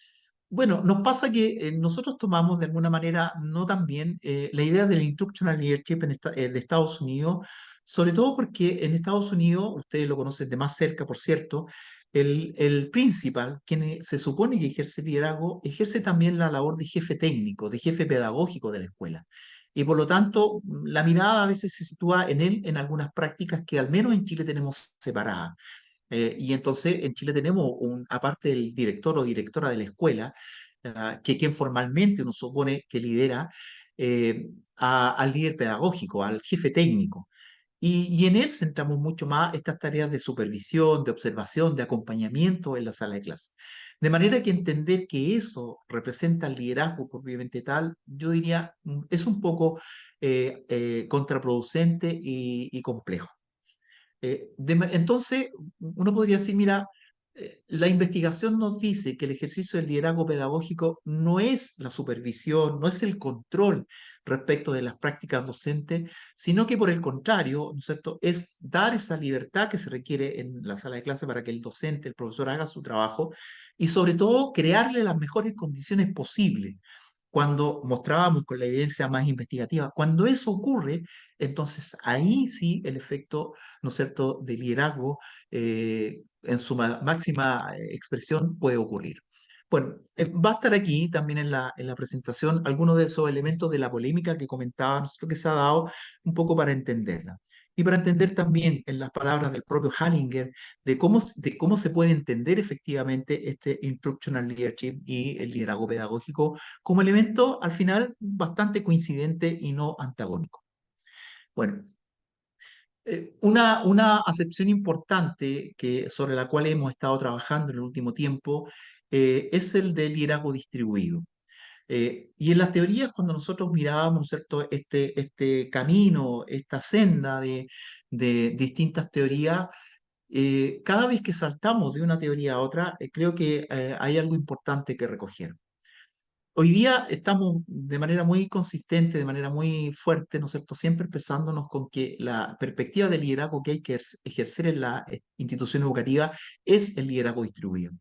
Bueno, nos pasa que nosotros tomamos de alguna manera no tan bien la idea del Instructional Leadership de Estados Unidos, sobre todo porque en Estados Unidos, ustedes lo conocen de más cerca, por cierto, el principal, quien se supone que ejerce liderazgo, ejerce también la labor de jefe técnico, de jefe pedagógico de la escuela. Y por lo tanto, la mirada a veces se sitúa en él en algunas prácticas que al menos en Chile tenemos separadas. Y entonces en Chile tenemos, aparte del director o directora de la escuela, que quien formalmente uno supone que lidera, al líder pedagógico, al jefe técnico. Y en él centramos mucho más estas tareas de supervisión, de observación, de acompañamiento en la sala de clase. De manera que entender que eso representa el liderazgo propiamente tal, yo diría, es un poco contraproducente y complejo. Entonces, uno podría decir, mira, la investigación nos dice que el ejercicio del liderazgo pedagógico no es la supervisión, no es el control respecto de las prácticas docentes, sino que por el contrario, ¿no es cierto?, es dar esa libertad que se requiere en la sala de clase para que el docente, el profesor haga su trabajo y sobre todo crearle las mejores condiciones posibles. Cuando mostrábamos con la evidencia más investigativa, cuando eso ocurre, entonces ahí sí el efecto, ¿no es cierto?, de liderazgo en su máxima expresión puede ocurrir. Bueno, va a estar aquí también en la presentación algunos de esos elementos de la polémica que comentaba, ¿no es cierto?, que se ha dado un poco para entenderla. y para entender también, en las palabras del propio Hallinger, de cómo se puede entender efectivamente este Instructional Leadership y el liderazgo pedagógico como elemento al final bastante coincidente y no antagónico. Bueno, una acepción importante sobre la cual hemos estado trabajando en el último tiempo es el del liderazgo distribuido. Y en las teorías, cuando nosotros mirábamos, ¿cierto?, este camino, esta senda de distintas teorías, cada vez que saltamos de una teoría a otra, creo que hay algo importante que recoger. Hoy día estamos de manera muy consistente, de manera muy fuerte, ¿no es cierto?, siempre expresándonos con que la perspectiva de liderazgo que hay que ejercer en la institución educativa es el liderazgo distribuido.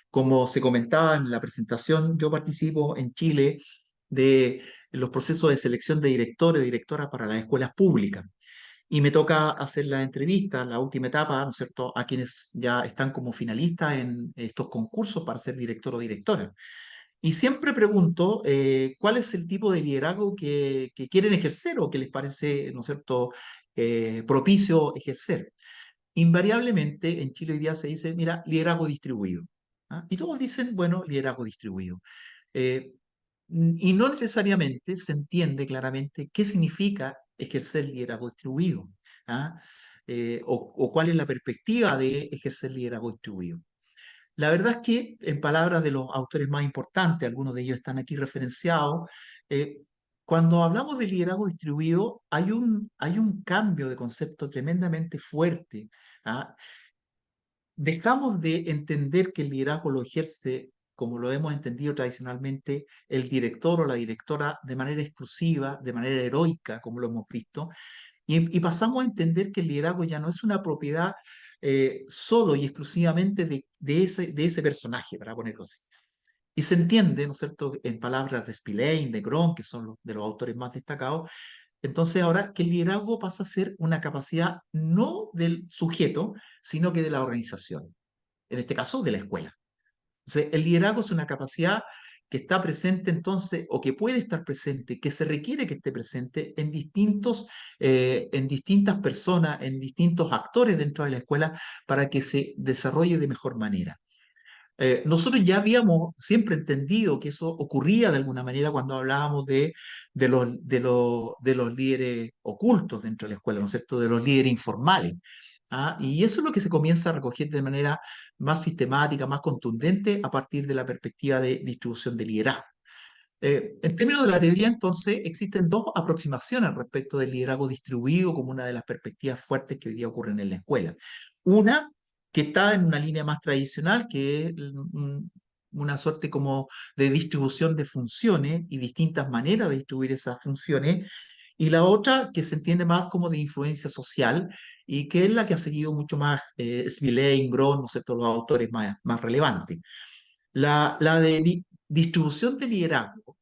Como se comentaba en la presentación, yo participo en Chile de los procesos de selección de directores y directoras para las escuelas públicas. Y me toca hacer la entrevista, la última etapa, ¿no es cierto?, a quienes ya están como finalistas en estos concursos para ser director o directora. Y siempre pregunto cuál es el tipo de liderazgo que quieren ejercer o que les parece, ¿no es cierto?, propicio ejercer. Invariablemente en Chile hoy día se dice, mira, liderazgo distribuido. ¿Ah? Y todos dicen, bueno, liderazgo distribuido. Eh, y no necesariamente se entiende claramente qué significa ejercer liderazgo distribuido. ¿Ah? O cuál es la perspectiva de ejercer liderazgo distribuido. La verdad es que, en palabras de los autores más importantes, algunos de ellos están aquí referenciados, cuando hablamos de liderazgo distribuido, hay un cambio de concepto tremendamente fuerte. ¿Ah? Dejamos de entender que el liderazgo lo ejerce, como lo hemos entendido tradicionalmente, el director o la directora de manera exclusiva, de manera heroica, como lo hemos visto, y pasamos a entender que el liderazgo ya no es una propiedad solo y exclusivamente de ese personaje, para ponerlo así. Y se entiende, ¿no es cierto?, en palabras de Spillane, de Gron, que son de los autores más destacados, entonces ahora que el liderazgo pasa a ser una capacidad no del sujeto, sino que de la organización, en este caso de la escuela. Entonces, el liderazgo es una capacidad que está presente entonces, o que puede estar presente, que se requiere que esté presente en distintas personas, en distintos actores dentro de la escuela, para que se desarrolle de mejor manera. Nosotros ya habíamos siempre entendido que eso ocurría de alguna manera cuando hablábamos de los líderes ocultos dentro de la escuela, ¿no es cierto?, de los líderes informales. ¿Ah? Y eso es lo que se comienza a recoger de manera más sistemática, más contundente, a partir de la perspectiva de distribución de liderazgo. En términos de la teoría, entonces, existen dos aproximaciones respecto del liderazgo distribuido como una de las perspectivas fuertes que hoy día ocurren en la escuela. Una que está en una línea más tradicional, que es una suerte como de distribución de funciones y distintas maneras de distribuir esas funciones, y la otra que se entiende más como de influencia social y que es la que ha seguido mucho más Spillane, Gron, ¿no es cierto?, los autores más relevantes. La de distribución de liderazgo,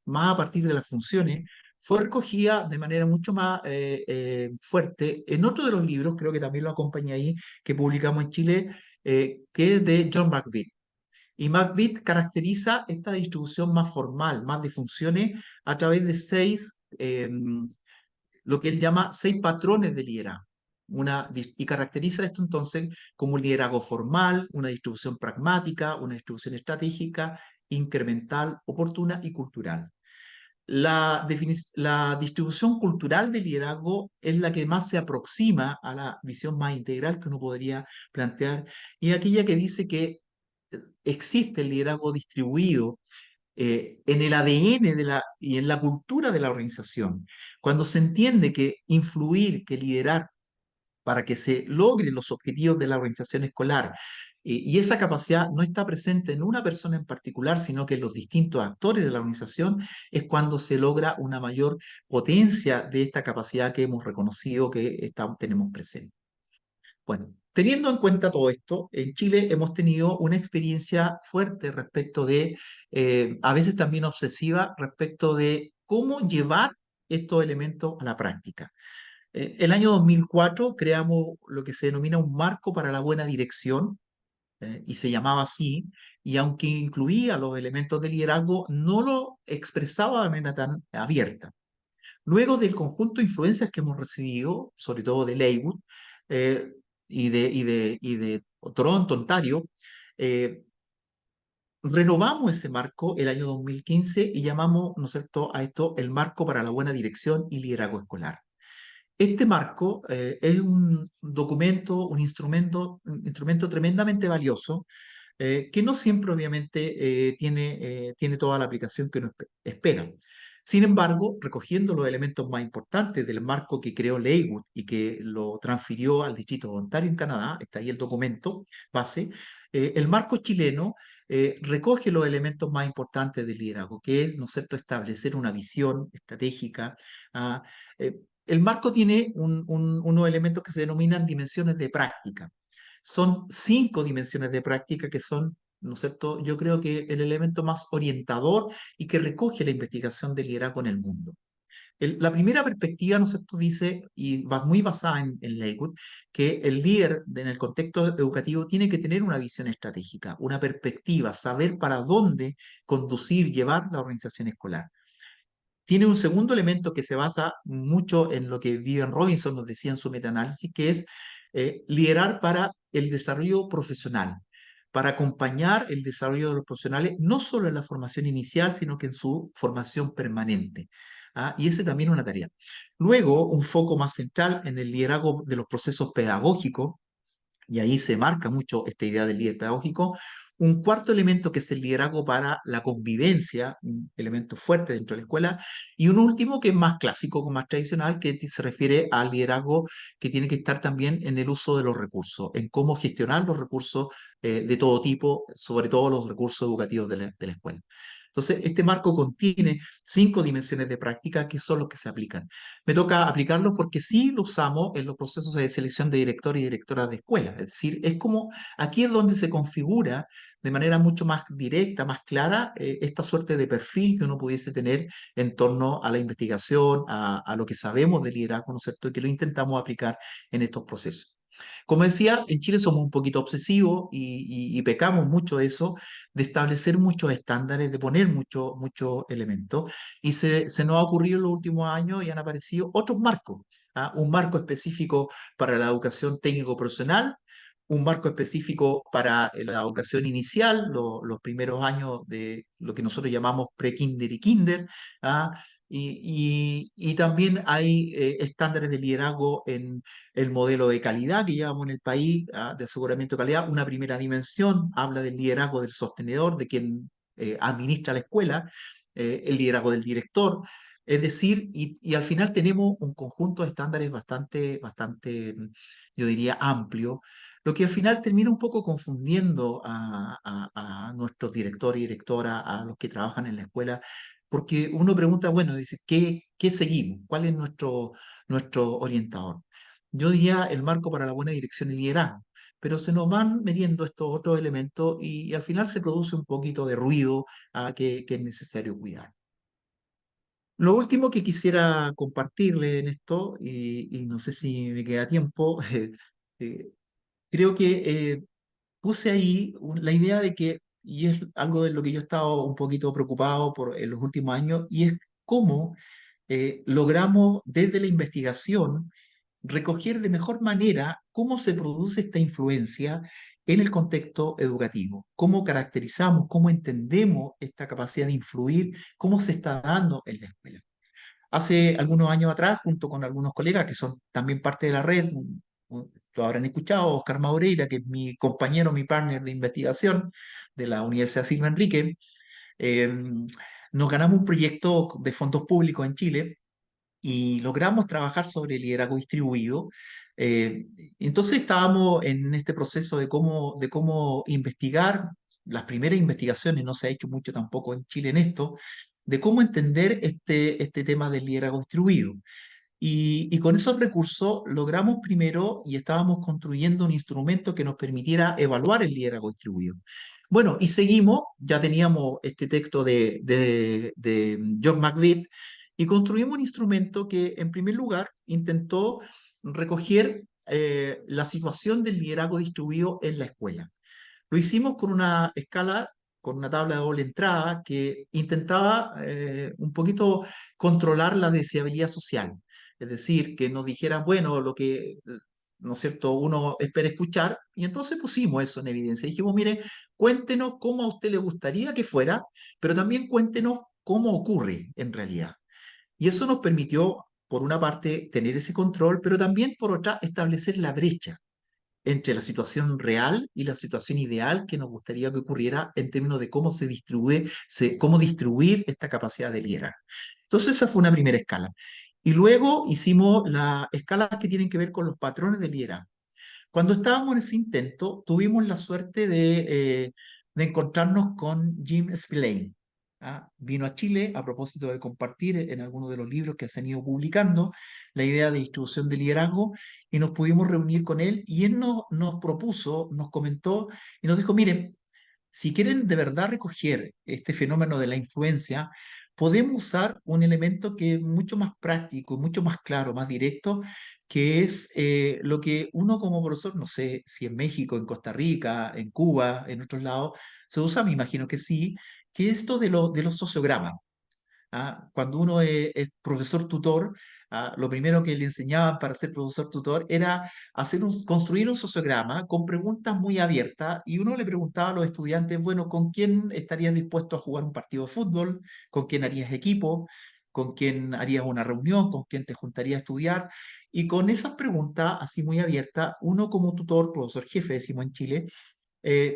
más a partir de las funciones, fue recogida de manera mucho más fuerte en otro de los libros, creo que también lo acompaña ahí, que publicamos en Chile, que es de John McVitie. Y McVitie caracteriza esta distribución más formal, más de funciones, a través de lo que él llama 6 patrones de liderazgo. Y caracteriza esto entonces como un liderazgo formal, una distribución pragmática, una distribución estratégica, incremental, oportuna y cultural. La distribución cultural del liderazgo es la que más se aproxima a la visión más integral que uno podría plantear, y aquella que dice que existe el liderazgo distribuido en el ADN y en la cultura de la organización. Cuando se entiende que influir, que liderar para que se logren los objetivos de la organización escolar, y esa capacidad no está presente en una persona en particular, sino que en los distintos actores de la organización, es cuando se logra una mayor potencia de esta capacidad que hemos reconocido que tenemos presente. Bueno, teniendo en cuenta todo esto, en Chile hemos tenido una experiencia fuerte respecto a veces también obsesiva, respecto de cómo llevar estos elementos a la práctica. El año 2004 creamos lo que se denomina un marco para la buena dirección, y se llamaba así, y aunque incluía los elementos de liderazgo, no lo expresaba de manera tan abierta. Luego del conjunto de influencias que hemos recibido, sobre todo de Leywood eh, y de Toronto, Ontario, eh, renovamos ese marco el año 2015 y llamamos, ¿no es cierto?, a esto el marco para la buena dirección y liderazgo escolar. Este marco es un documento, un instrumento tremendamente valioso que no siempre obviamente tiene toda la aplicación que uno espera. Sin embargo, recogiendo los elementos más importantes del marco que creó Leywood y que lo transfirió al Distrito de Ontario en Canadá, está ahí el documento base, el marco chileno recoge los elementos más importantes del liderazgo, que es, ¿no es cierto?, establecer una visión estratégica. ah, eh, el marco tiene unos elementos que se denominan dimensiones de práctica. Son 5 dimensiones de práctica que son, ¿no es cierto? Yo creo que el elemento más orientador y que recoge la investigación de liderazgo en el mundo. La primera perspectiva, ¿no es cierto?, dice, y va muy basada en Lakewood, que el líder en el contexto educativo tiene que tener una visión estratégica, una perspectiva, saber para dónde conducir, llevar la organización escolar. Tiene un segundo elemento que se basa mucho en lo que Vivian Robinson nos decía en su metaanálisis, que es liderar para el desarrollo profesional, para acompañar el desarrollo de los profesionales, no solo en la formación inicial, sino que en su formación permanente. ¿Ah? Y ese también es una tarea. Luego, un foco más central en el liderazgo de los procesos pedagógicos, y ahí se marca mucho esta idea del líder pedagógico. Un cuarto elemento que es el liderazgo para la convivencia, un elemento fuerte dentro de la escuela. Y un último que es más clásico, más tradicional, que se refiere al liderazgo que tiene que estar también en el uso de los recursos, en cómo gestionar los recursos de todo tipo, sobre todo los recursos educativos de la escuela. Entonces, este marco contiene 5 dimensiones de práctica que son los que se aplican. Me toca aplicarlos porque sí lo usamos en los procesos de selección de director y directoras de escuela. Es decir, es como aquí es donde se configura de manera mucho más directa, más clara, esta suerte de perfil que uno pudiese tener en torno a la investigación, a lo que sabemos de liderazgo, ¿no es cierto?, y que lo intentamos aplicar en estos procesos. Como decía, en Chile somos un poquito obsesivos y pecamos mucho de eso, de establecer muchos estándares, de poner muchos elementos, y se nos ha ocurrido en los últimos años y han aparecido otros marcos. ¿Ah? Un marco específico para la educación técnico-profesional, un marco específico para la educación inicial, los primeros años de lo que nosotros llamamos pre-kinder y kinder. ¿Ah? Y también hay estándares de liderazgo en el modelo de calidad que llevamos en el país, de aseguramiento de calidad. Una primera dimensión habla del liderazgo del sostenedor, de quien administra la escuela, el liderazgo del director. Es decir, y al final tenemos un conjunto de estándares bastante, yo diría, amplio, lo que al final termina un poco confundiendo a nuestros directores y directoras, a los que trabajan en la escuela, porque uno pregunta, bueno, dice, ¿qué seguimos? ¿Cuál es nuestro orientador? Yo diría el marco para la buena dirección y liderazgo, pero se nos van metiendo estos otros elementos y al final se produce un poquito de ruido que es necesario cuidar. Lo último que quisiera compartirle en esto, y no sé si me queda tiempo, eh, creo que puse ahí la idea de que, y es algo de lo que yo he estado un poquito preocupado en los últimos años, y es cómo logramos desde la investigación recoger de mejor manera cómo se produce esta influencia en el contexto educativo, cómo caracterizamos, cómo entendemos esta capacidad de influir, cómo se está dando en la escuela. Hace algunos años atrás, junto con algunos colegas que son también parte de la red, lo habrán escuchado, Oscar Maureira, que es mi compañero, mi partner de investigación de la Universidad Silva Enrique, eh, nos ganamos un proyecto de fondos públicos en Chile y logramos trabajar sobre liderazgo distribuido. Eh, entonces estábamos en este proceso de cómo investigar. Las primeras investigaciones, no se ha hecho mucho tampoco en Chile en esto, de cómo entender este tema del liderazgo distribuido. Y con esos recursos logramos primero y estábamos construyendo un instrumento que nos permitiera evaluar el liderazgo distribuido. Bueno, y seguimos, ya teníamos este texto de John McVitie y construimos un instrumento que en primer lugar intentó recoger la situación del liderazgo distribuido en la escuela. Lo hicimos con una escala con una tabla de doble entrada que intentaba un poquito controlar la deseabilidad social. Es decir, que nos dijeran, bueno, lo que, ¿no es cierto?, uno espera escuchar. Y entonces pusimos eso en evidencia. Dijimos, mire, cuéntenos cómo a usted le gustaría que fuera, pero también cuéntenos cómo ocurre en realidad. Y eso nos permitió, por una parte, tener ese control, pero también, por otra, establecer la brecha entre la situación real y la situación ideal que nos gustaría que ocurriera en términos de cómo se distribuye, cómo distribuir esta capacidad de liderar. Entonces, esa fue una primera escala. Y luego hicimos las escalas que tienen que ver con los patrones de liderazgo. Cuando estábamos en ese intento, tuvimos la suerte de encontrarnos con Jim Spillane. ¿Ah? Vino a Chile a propósito de compartir en algunos de los libros que se han ido publicando la idea de distribución de liderazgo, y nos pudimos reunir con él, y él nos propuso, nos comentó y nos dijo, miren, si quieren de verdad recoger este fenómeno de la influencia, podemos usar un elemento que es mucho más práctico, mucho más claro, más directo, que es lo que uno como profesor, no sé si en México, en Costa Rica, en Cuba, en otros lados, se usa, me imagino que sí, que es esto de los sociogramas. ¿Ah? Cuando uno es profesor tutor, lo primero que le enseñaban para ser profesor tutor era construir un sociograma con preguntas muy abiertas, y uno le preguntaba a los estudiantes, bueno, ¿con quién estarías dispuesto a jugar un partido de fútbol? ¿Con quién harías equipo? ¿Con quién harías una reunión? ¿Con quién te juntarías a estudiar? Y con esas preguntas así muy abiertas, uno como tutor, profesor jefe, decimos en Chile,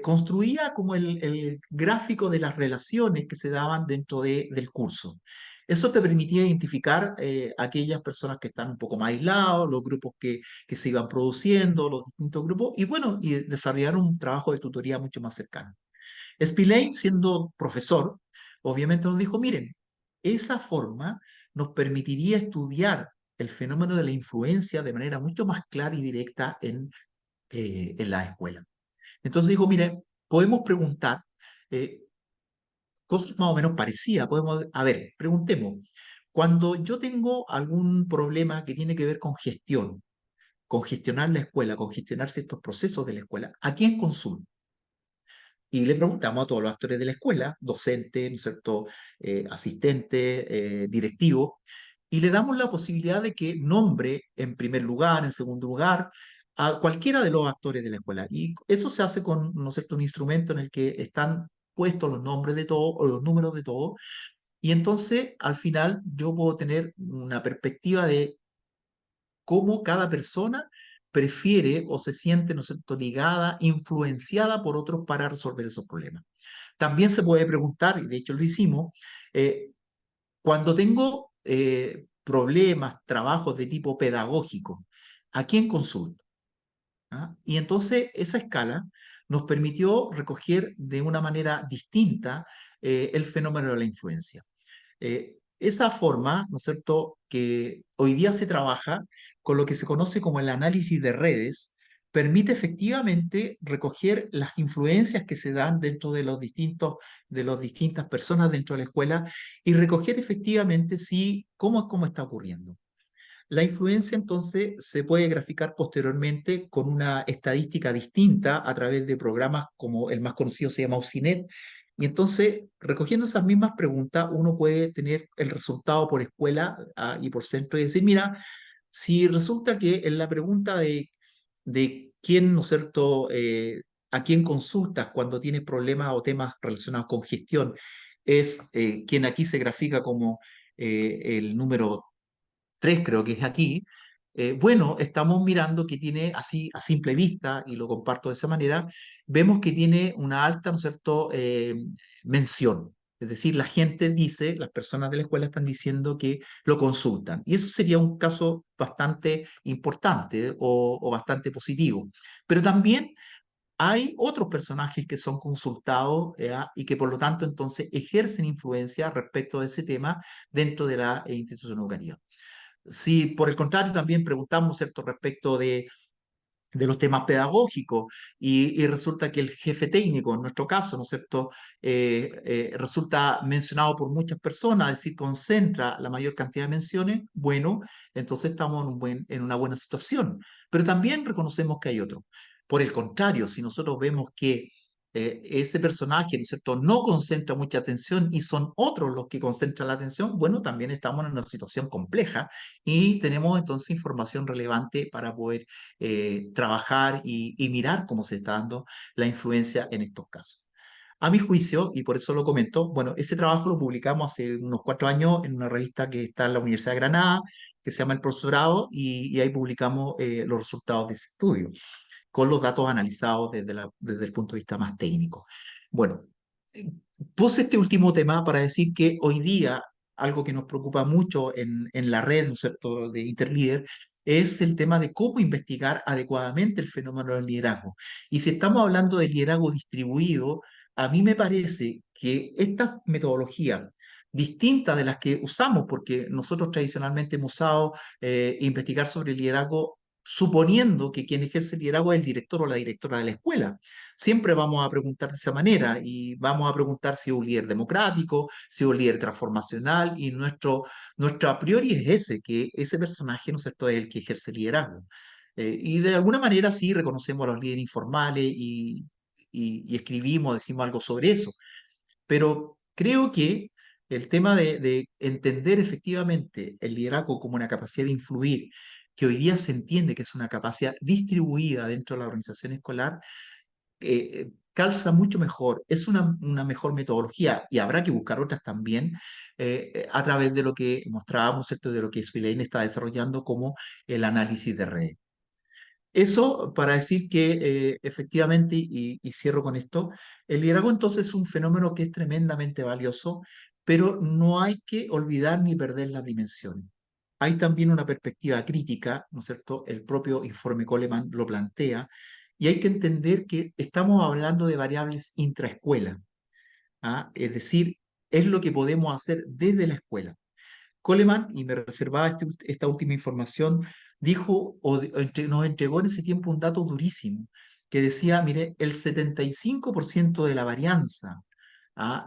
construía como el gráfico de las relaciones que se daban dentro del curso. Eso te permitía identificar aquellas personas que están un poco más aislados, los grupos que se iban produciendo, los distintos grupos, y bueno, y desarrollar un trabajo de tutoría mucho más cercano. Spillane, siendo profesor, obviamente nos dijo, miren, esa forma nos permitiría estudiar el fenómeno de la influencia de manera mucho más clara y directa en la escuela. Entonces dijo, mire, podemos preguntar eh, cosas más o menos parecidas. Podemos, a ver, preguntemos, cuando yo tengo algún problema que tiene que ver con gestionar la escuela, con gestionar ciertos procesos de la escuela, ¿a quién consulto? Y le preguntamos a todos los actores de la escuela, docentes, ¿no es cierto?, asistentes, directivos, y le damos la posibilidad de que nombre en primer lugar, en segundo lugar, a cualquiera de los actores de la escuela. Y eso se hace con, ¿no es cierto?, un instrumento en el que están puestos los nombres de todos o los números de todos, y entonces al final yo puedo tener una perspectiva de cómo cada persona prefiere o se siente, ¿no es cierto?, ligada, influenciada por otros para resolver esos problemas. También se puede preguntar, y de hecho lo hicimos, cuando tengo problemas, trabajos de tipo pedagógico, ¿a quién consulto? ¿Ah? Y entonces esa escala nos permitió recoger de una manera distinta el fenómeno de la influencia. Esa forma, ¿no es cierto?, que hoy día se trabaja con lo que se conoce como el análisis de redes, permite efectivamente recoger las influencias que se dan dentro de las distintas personas dentro de la escuela, y recoger efectivamente cómo está ocurriendo. La influencia entonces se puede graficar posteriormente con una estadística distinta a través de programas como el más conocido se llama UCINET. Y entonces, recogiendo esas mismas preguntas, uno puede tener el resultado por escuela y por centro, y decir, mira, si resulta que en la pregunta de quién, ¿no es cierto?, a quién consultas cuando tienes problemas o temas relacionados con gestión, es quien aquí se grafica como el número 3, creo que es aquí. Bueno, estamos mirando que tiene así a simple vista, y lo comparto de esa manera, vemos que tiene una alta, ¿no es cierto?, mención. Es decir, la gente dice, las personas de la escuela están diciendo que lo consultan. Y eso sería un caso bastante importante o bastante positivo. Pero también hay otros personajes que son consultados, y que por lo tanto entonces ejercen influencia respecto de ese tema dentro de la institución educativa. Si por el contrario también preguntamos, ¿cierto?, respecto de los temas pedagógicos, y resulta que el jefe técnico, en nuestro caso, ¿no es cierto?, resulta mencionado por muchas personas, es decir, concentra la mayor cantidad de menciones, bueno, entonces estamos en una buena situación. Pero también reconocemos que hay otro. Por el contrario, si nosotros vemos que ese personaje, ¿no es cierto?, no concentra mucha atención y son otros los que concentran la atención, bueno, también estamos en una situación compleja y tenemos entonces información relevante para poder trabajar y mirar cómo se está dando la influencia en estos casos. A mi juicio, y por eso lo comento, bueno, ese trabajo lo publicamos hace unos 4 años en una revista que está en la Universidad de Granada, que se llama El Profesorado, y ahí publicamos los resultados de ese estudio con los datos analizados desde el punto de vista más técnico. Bueno, eh, puse este último tema para decir que hoy día algo que nos preocupa mucho en la red, ¿no es cierto?, de Interleader, es el tema de cómo investigar adecuadamente el fenómeno del liderazgo. Y si estamos hablando de liderazgo distribuido, a mí me parece que esta metodología, distinta de las que usamos, porque nosotros tradicionalmente hemos usado investigar sobre el liderazgo suponiendo que quien ejerce el liderazgo es el director o la directora de la escuela. Siempre vamos a preguntar de esa manera y vamos a preguntar si es un líder democrático, si es un líder transformacional y nuestro a priori es ese, que ese personaje, ¿no es cierto?, es el que ejerce el liderazgo. Y de alguna manera sí reconocemos a los líderes informales y escribimos, decimos algo sobre eso, pero creo que el tema de entender efectivamente el liderazgo como una capacidad de influir, que hoy día se entiende que es una capacidad distribuida dentro de la organización escolar, calza mucho mejor, es una mejor metodología y habrá que buscar otras también a través de lo que mostrábamos, ¿cierto?, de lo que Svilane está desarrollando como el análisis de redes. Eso para decir que efectivamente, y cierro con esto, el liderazgo entonces es un fenómeno que es tremendamente valioso, pero no hay que olvidar ni perder las dimensiones. Hay también una perspectiva crítica, ¿no es cierto? El propio informe Coleman lo plantea, y hay que entender que estamos hablando de variables intraescuela, ¿ah? Es decir, es lo que podemos hacer desde la escuela. Coleman, y me reservaba esta última información, dijo nos entregó en ese tiempo un dato durísimo, que decía, mire, el 75% de la varianza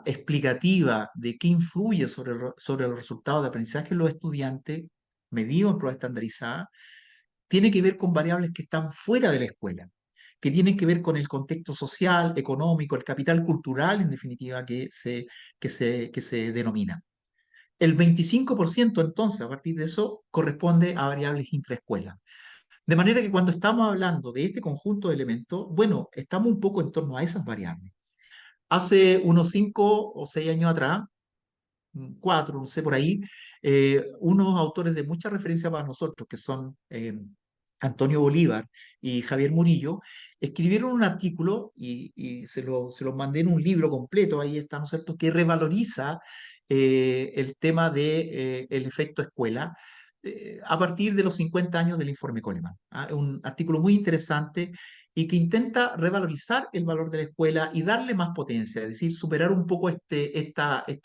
explicativa de qué influye sobre los resultados de aprendizaje en los estudiantes, medido en pruebas estandarizadas, tiene que ver con variables que están fuera de la escuela, que tienen que ver con el contexto social, económico, el capital cultural, en definitiva, que se denomina. El 25% entonces, a partir de eso, corresponde a variables intraescuela. De manera que cuando estamos hablando de este conjunto de elementos, bueno, estamos un poco en torno a esas variables. Hace unos 5 o 6 años atrás, 4, no sé, por ahí, unos autores de mucha referencia para nosotros, que son Antonio Bolívar y Javier Murillo, escribieron un artículo y se lo mandé en un libro completo, ahí está, ¿no es cierto?, que revaloriza el tema de, el efecto escuela a partir de los 50 años del informe Coleman. Es un artículo muy interesante y que intenta revalorizar el valor de la escuela y darle más potencia, es decir, superar un poco este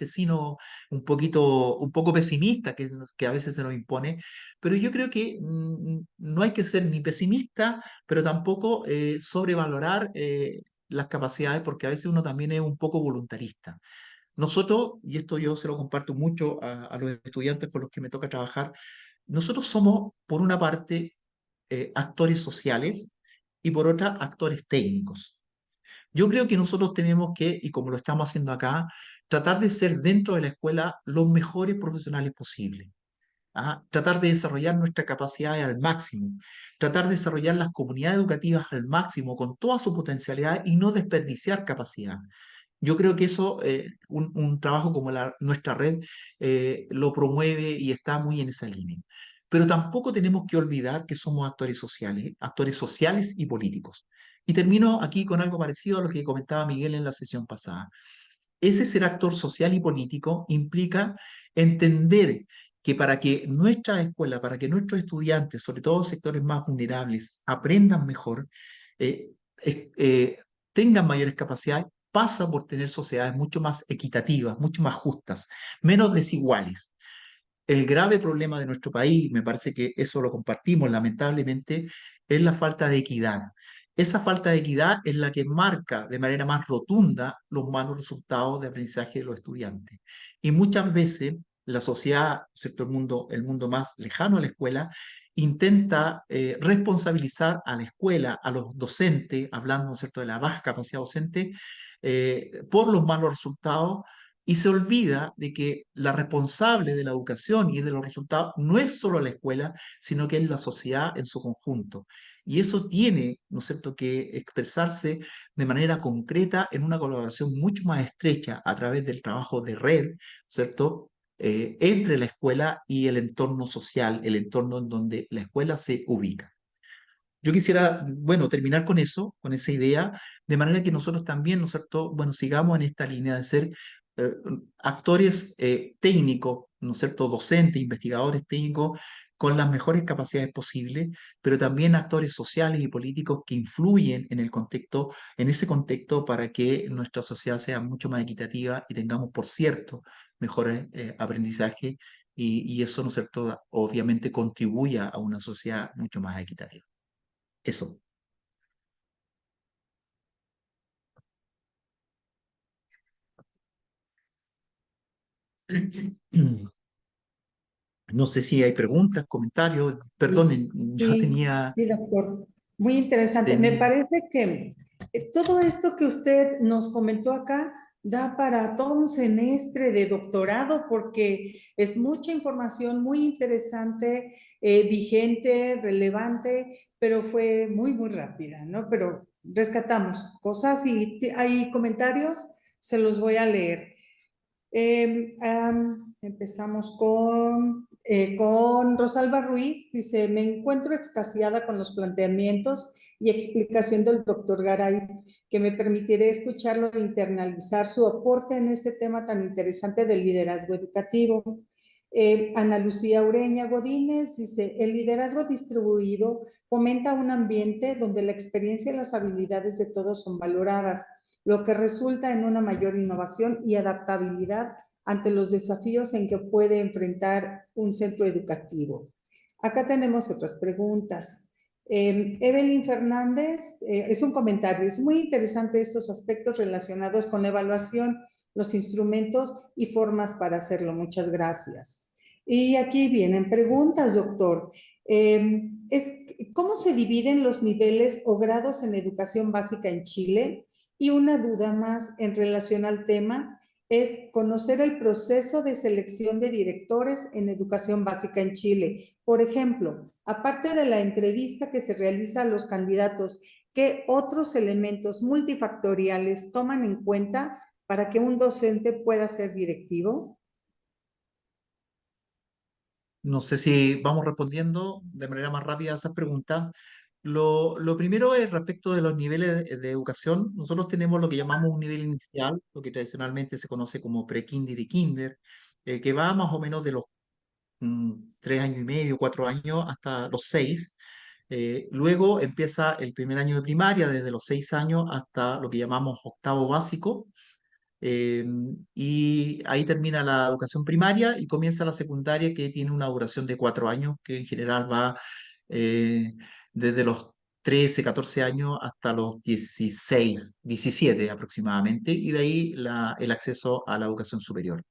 sino un poco pesimista que a veces se nos impone, pero yo creo que no hay que ser ni pesimista, pero tampoco sobrevalorar las capacidades, porque a veces uno también es un poco voluntarista. Nosotros, y esto yo se lo comparto mucho a los estudiantes con los que me toca trabajar, nosotros somos, por una parte, actores sociales y por otra, actores técnicos. Yo creo que nosotros tenemos que, y como lo estamos haciendo acá, tratar de ser dentro de la escuela los mejores profesionales posibles. Tratar de desarrollar nuestras capacidades al máximo, tratar de desarrollar las comunidades educativas al máximo con toda su potencialidad y no desperdiciar capacidad. Yo creo que eso, un trabajo como nuestra red, lo promueve y está muy en esa línea. Pero tampoco tenemos que olvidar que somos actores sociales y políticos. Y termino aquí con algo parecido a lo que comentaba Miguel en la sesión pasada. Ese ser actor social y político implica entender que para que nuestra escuela, para que nuestros estudiantes, sobre todo sectores más vulnerables, aprendan mejor, eh, eh, eh, tengan mayores capacidades, pasa por tener sociedades mucho más equitativas, mucho más justas, menos desiguales. El grave problema de nuestro país, me parece que eso lo compartimos lamentablemente, es la falta de equidad. Esa falta de equidad es la que marca de manera más rotunda los malos resultados de aprendizaje de los estudiantes. Y muchas veces la sociedad, excepto el mundo más lejano a la escuela, intenta responsabilizar a la escuela, a los docentes, hablando, ¿no es cierto?, de la baja capacidad docente, por los malos resultados, y se olvida de que la responsable de la educación y de los resultados no es solo la escuela, sino que es la sociedad en su conjunto. Y eso tiene, ¿no es cierto?, que expresarse de manera concreta en una colaboración mucho más estrecha a través del trabajo de red, ¿cierto?, entre la escuela y el entorno social, el entorno en donde la escuela se ubica. Yo quisiera, bueno, terminar con eso, con esa idea, de manera que nosotros también, ¿no es cierto?, bueno, sigamos en esta línea de ser eh, actores técnicos, ¿no es cierto?, docentes, investigadores técnicos, con las mejores capacidades posibles, pero también actores sociales y políticos que influyen en el contexto, en ese contexto, para que nuestra sociedad sea mucho más equitativa y tengamos, por cierto, mejores aprendizajes, y eso, ¿no es cierto?, obviamente contribuya a una sociedad mucho más equitativa. Eso. No sé si hay preguntas, comentarios. Sí, Perdonen, yo sí, tenía, sí, doctor. Muy interesante. Me tenía, parece que todo esto que usted nos comentó acá da para todo un semestre de doctorado porque es mucha información muy interesante, vigente, relevante, pero fue muy, muy rápida, ¿no? Pero rescatamos cosas y hay comentarios, se los voy a leer. Empezamos con Rosalba Ruiz, dice, me encuentro extasiada con los planteamientos y explicación del doctor Garay, que me permitiré escucharlo e internalizar su aporte en este tema tan interesante del liderazgo educativo. Ana Lucía Ureña Godínez dice, el liderazgo distribuido fomenta un ambiente donde la experiencia y las habilidades de todos son valoradas, lo que resulta en una mayor innovación y adaptabilidad ante los desafíos en que puede enfrentar un centro educativo. Acá tenemos otras preguntas. Evelyn Fernández, es un comentario, es muy interesante estos aspectos relacionados con la evaluación, los instrumentos y formas para hacerlo. Muchas gracias. Y aquí vienen preguntas, doctor. ¿Cómo se dividen los niveles o grados en educación básica en Chile? Y una duda más en relación al tema es conocer el proceso de selección de directores en educación básica en Chile. Por ejemplo, aparte de la entrevista que se realiza a los candidatos, ¿qué otros elementos multifactoriales toman en cuenta para que un docente pueda ser directivo? no sé si vamos respondiendo de manera más rápida a esas preguntas. Lo primero es respecto de los niveles de educación. Nosotros tenemos lo que llamamos un nivel inicial, lo que tradicionalmente se conoce como pre-kinder y kinder, que va más o menos de los 3 años y medio, 4 años, hasta los 6. Luego empieza el primer año de primaria, desde los 6 años hasta lo que llamamos octavo básico, eh, y ahí termina la educación primaria y comienza la secundaria, que tiene una duración de 4 años, que en general va eh, desde los 13, 14 años hasta los 16, 17 aproximadamente, y de ahí el acceso a la educación superior.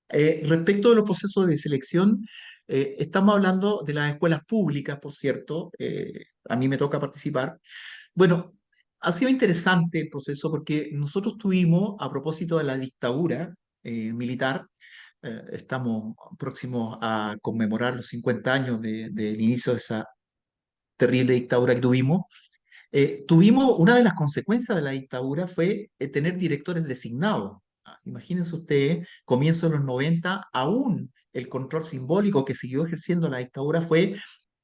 Respecto de los procesos de selección, estamos hablando de las escuelas públicas, por cierto. A mí me toca participar. Bueno, ha sido interesante el proceso porque nosotros tuvimos, a propósito de la dictadura militar, estamos próximos a conmemorar los 50 años del inicio de esa terrible dictadura que tuvimos. Tuvimos, una de las consecuencias de la dictadura fue tener directores designados. Imagínense ustedes, comienzo de los 90, aún el control simbólico que siguió ejerciendo la dictadura fue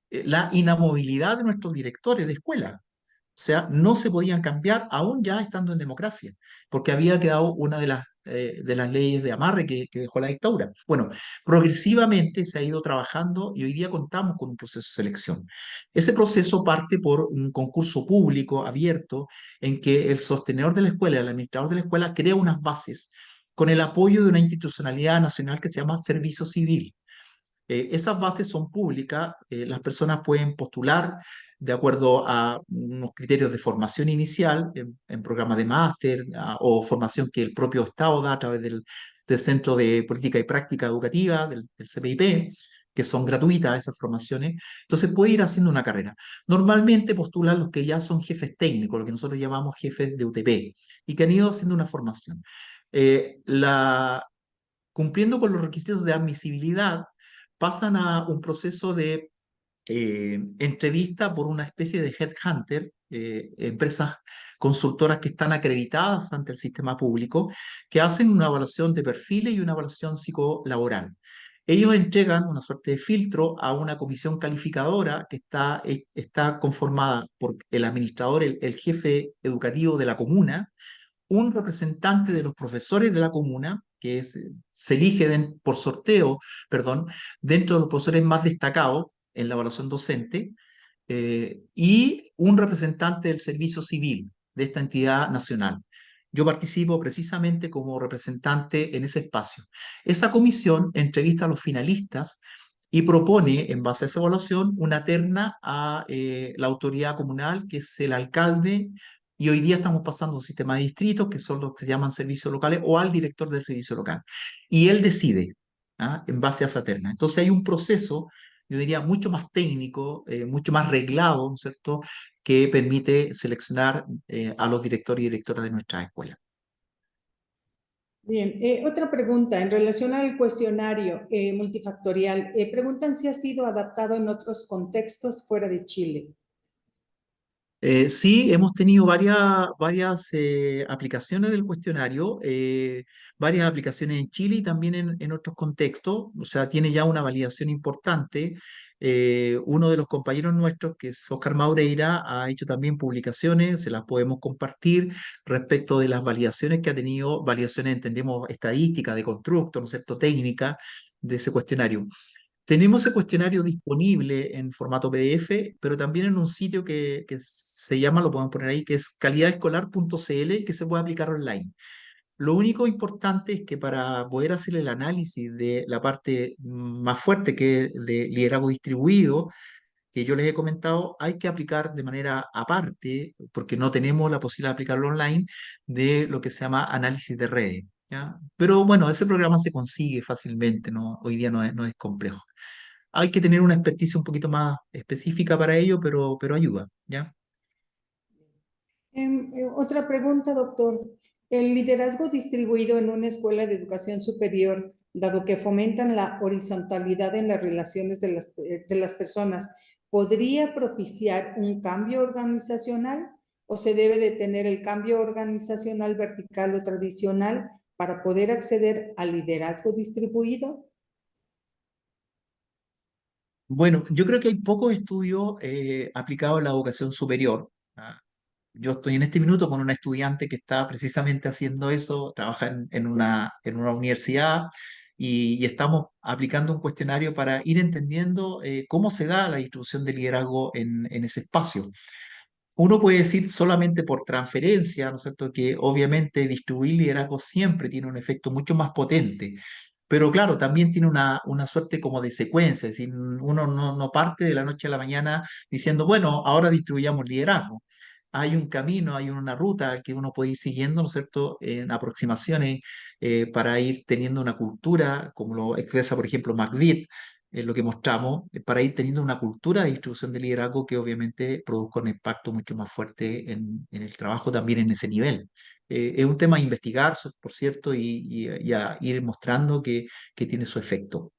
la inamovilidad de nuestros directores de escuela. O sea, no se podían cambiar aún ya estando en democracia, porque había quedado una de las leyes de amarre que dejó la dictadura. Bueno, progresivamente se ha ido trabajando y hoy día contamos con un proceso de selección. Ese proceso parte por un concurso público abierto en que el sostenedor de la escuela, el administrador de la escuela, crea unas bases con el apoyo de una institucionalidad nacional que se llama Servicio Civil. Esas bases son públicas, las personas pueden postular de acuerdo a unos criterios de formación inicial en programas de máster o formación que el propio Estado da a través del Centro de Política y Práctica Educativa, del CPIP, que son gratuitas esas formaciones, entonces puede ir haciendo una carrera. Normalmente postulan los que ya son jefes técnicos, lo que nosotros llamamos jefes de UTP, y que han ido haciendo una formación. Eh, la, Cumpliendo con los requisitos de admisibilidad, pasan a un proceso de entrevista por una especie de headhunter, empresas consultoras que están acreditadas ante el sistema público, que hacen una evaluación de perfiles y una evaluación psicolaboral. Ellos entregan una suerte de filtro a una comisión calificadora que está conformada por el administrador, el jefe educativo de la comuna, un representante de los profesores de la comuna, se elige por sorteo, perdón, dentro de los profesores más destacados en la evaluación docente, y un representante del servicio civil de esta entidad nacional. Yo participo precisamente como representante en ese espacio. Esa comisión entrevista a los finalistas y propone, en base a esa evaluación, una terna a la autoridad comunal, que es el alcalde, y hoy día estamos pasando a un sistema de distritos, que son los que se llaman servicios locales, o al director del servicio local. Y él decide, ¿ah?, en base a esa terna. Entonces hay un proceso, yo diría, mucho más técnico, mucho más reglado, ¿no es cierto?, que permite seleccionar a los directores y directoras de nuestras escuelas. Bien, otra pregunta en relación al cuestionario multifactorial. Preguntan si ha sido adaptado en otros contextos fuera de Chile. Sí, hemos tenido varias aplicaciones del cuestionario, varias aplicaciones en Chile y también en otros contextos. O sea, tiene ya una validación importante. Uno de los compañeros nuestros, que es Oscar Maureira, ha hecho también publicaciones, se las podemos compartir respecto de las validaciones que ha tenido, validaciones, entendemos, estadísticas, de constructo, ¿no es cierto?, técnica de ese cuestionario. Tenemos ese cuestionario disponible en formato PDF, pero también en un sitio que se llama, lo podemos poner ahí, que es calidadescolar.cl, que se puede aplicar online. Lo único importante es que para poder hacer el análisis de la parte más fuerte, que es de liderazgo distribuido, que yo les he comentado, hay que aplicar de manera aparte, porque no tenemos la posibilidad de aplicarlo online, de lo que se llama análisis de redes, ¿ya? Pero bueno, ese programa se consigue fácilmente, ¿no? Hoy día no es complejo. Hay que tener una experticia un poquito más específica para ello, pero ayuda, ¿ya? Otra pregunta, doctor. El liderazgo distribuido en una escuela de educación superior, dado que fomentan la horizontalidad en las relaciones de las personas, ¿podría propiciar un cambio organizacional o se debe de tener el cambio organizacional vertical o tradicional para poder acceder al liderazgo distribuido? Bueno, yo creo que hay pocos estudios aplicados en la educación superior. ¿Ah? Yo estoy en este minuto con una estudiante que está precisamente haciendo eso, trabaja en una universidad y estamos aplicando un cuestionario para ir entendiendo cómo se da la distribución de liderazgo en ese espacio. Uno puede decir solamente por transferencia, ¿no es cierto?, que obviamente distribuir liderazgo siempre tiene un efecto mucho más potente. Pero claro, también tiene una suerte como de secuencia, es decir, uno no parte de la noche a la mañana diciendo, bueno, ahora distribuyamos liderazgo. Hay un camino, hay una ruta que uno puede ir siguiendo, ¿no es cierto?, en aproximaciones para ir teniendo una cultura, como lo expresa, por ejemplo, McVitt, lo que mostramos, para ir teniendo una cultura de distribución de liderazgo que obviamente produzca un impacto mucho más fuerte en el trabajo también en ese nivel. Es un tema a investigar, por cierto, y a ir mostrando que tiene su efecto.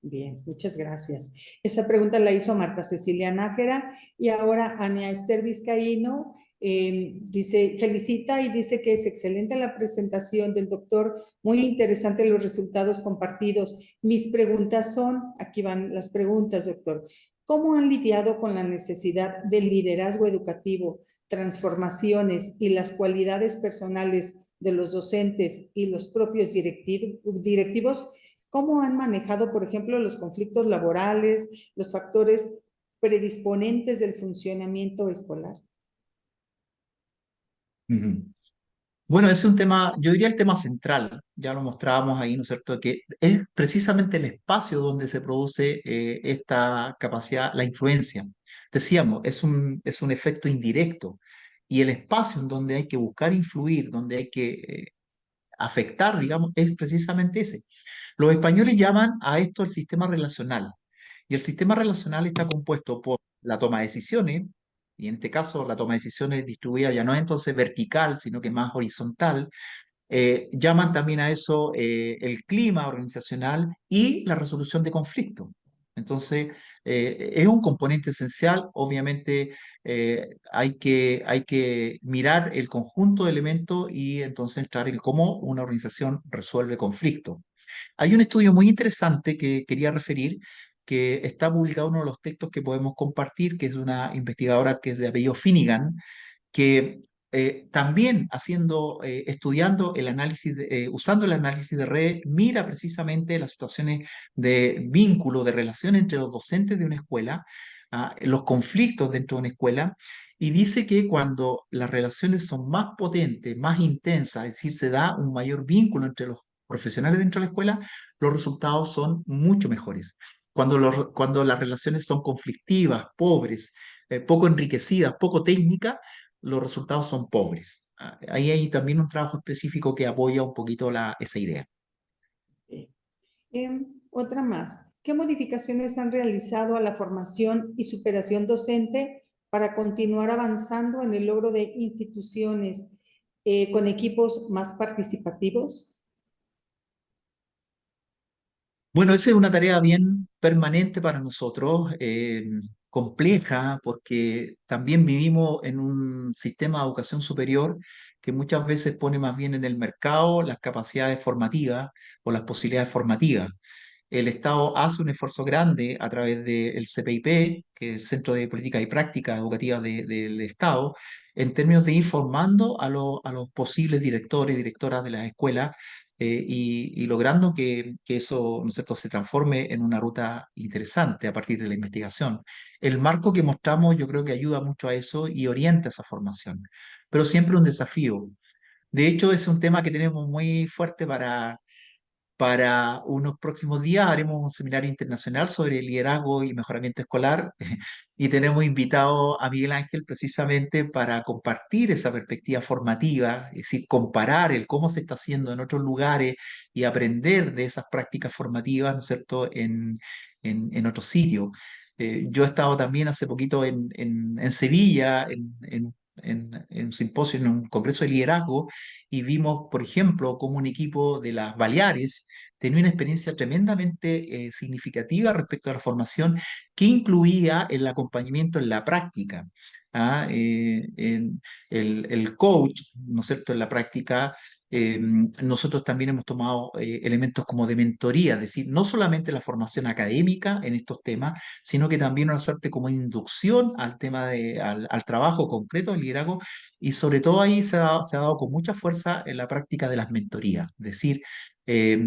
Bien, muchas gracias. Esa pregunta la hizo Marta Cecilia Nájera y ahora Ania Esther Vizcaíno dice, felicita y dice que es excelente la presentación del doctor, muy interesante los resultados compartidos. Mis preguntas son, aquí van las preguntas, doctor. ¿Cómo han lidiado con la necesidad del liderazgo educativo, transformaciones y las cualidades personales de los docentes y los propios directivos? ¿Cómo han manejado, por ejemplo, los conflictos laborales, los factores predisponentes del funcionamiento escolar? Ujú. Bueno, ese es un tema, yo diría el tema central, ya lo mostrábamos ahí, ¿no es cierto?, que es precisamente el espacio donde se produce esta capacidad, la influencia. Decíamos, es un efecto indirecto y el espacio en donde hay que buscar influir, donde hay que afectar, digamos, es precisamente ese. Los españoles llaman a esto el sistema relacional. Y el sistema relacional está compuesto por la toma de decisiones, y en este caso la toma de decisiones distribuida ya no es entonces vertical, sino que más horizontal. Llaman también a eso el clima organizacional y la resolución de conflictos. Entonces, es un componente esencial. Obviamente, hay que mirar el conjunto de elementos y entonces entrar en cómo una organización resuelve conflictos. Hay un estudio muy interesante que quería referir, que está publicado en uno de los textos que podemos compartir, que es una investigadora que es de apellido Finnegan, que también estudiando el análisis, usando el análisis de red, mira precisamente las situaciones de vínculo, de relación entre los docentes de una escuela, los conflictos dentro de una escuela, y dice que cuando las relaciones son más potentes, más intensas, es decir, se da un mayor vínculo entre los profesionales dentro de la escuela, los resultados son mucho mejores. Cuando las relaciones son conflictivas, pobres, poco enriquecidas, poco técnicas, los resultados son pobres. Ahí hay también un trabajo específico que apoya un poquito esa idea. Otra más. ¿Qué modificaciones han realizado a la formación y superación docente para continuar avanzando en el logro de instituciones con equipos más participativos? Bueno, esa es una tarea bien permanente para nosotros, compleja, porque también vivimos en un sistema de educación superior que muchas veces pone más bien en el mercado las capacidades formativas o las posibilidades formativas. El Estado hace un esfuerzo grande a través del CPIP, que es el Centro de Política y Práctica Educativa del Estado, en términos de ir formando a los posibles directores y directoras de las escuelas, y logrando que eso, ¿no es cierto?, se transforme en una ruta interesante a partir de la investigación. El marco que mostramos yo creo que ayuda mucho a eso y orienta esa formación, pero siempre un desafío. De hecho, es un tema que tenemos muy fuerte para unos próximos días. Haremos un seminario internacional sobre liderazgo y mejoramiento escolar y tenemos invitado a Miguel Ángel precisamente para compartir esa perspectiva formativa, es decir, comparar el cómo se está haciendo en otros lugares y aprender de esas prácticas formativas, ¿no es cierto?, en otros sitios. Yo he estado también hace poquito en Sevilla, en un simposio, en un congreso de liderazgo, y vimos, por ejemplo, cómo un equipo de las Baleares tenía una experiencia tremendamente significativa respecto a la formación que incluía el acompañamiento en la práctica. El coach, ¿no es cierto?, en la práctica. Nosotros también hemos tomado elementos como de mentoría, es decir, no solamente la formación académica en estos temas, sino que también una suerte como inducción al tema al trabajo concreto del liderazgo, y sobre todo ahí se ha dado con mucha fuerza en la práctica de las mentorías, es decir, eh,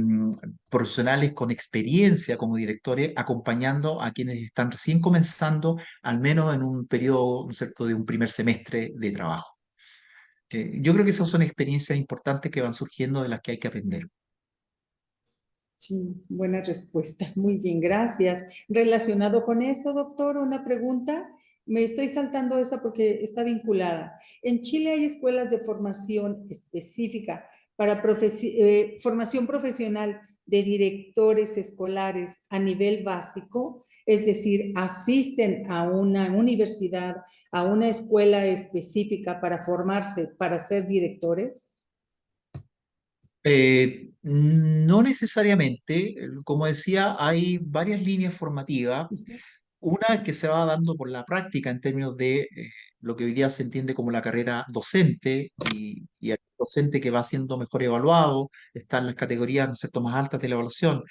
profesionales con experiencia como directores acompañando a quienes están recién comenzando, al menos en un periodo, ¿no es cierto?, de un primer semestre de trabajo. Yo creo que esas son experiencias importantes que van surgiendo de las que hay que aprender. Sí, buena respuesta. Muy bien, gracias. Relacionado con esto, doctor, una pregunta. Me estoy saltando esa porque está vinculada. En Chile hay escuelas de formación específica para formación profesional de directores escolares a nivel básico, es decir, asisten a una universidad, a una escuela específica para formarse, para ser directores. No necesariamente, como decía, hay varias líneas formativas. Una que se va dando por la práctica en términos de lo que hoy día se entiende como la carrera docente, y el docente que va siendo mejor evaluado, está en las categorías, ¿no es cierto?, más altas de la evaluación,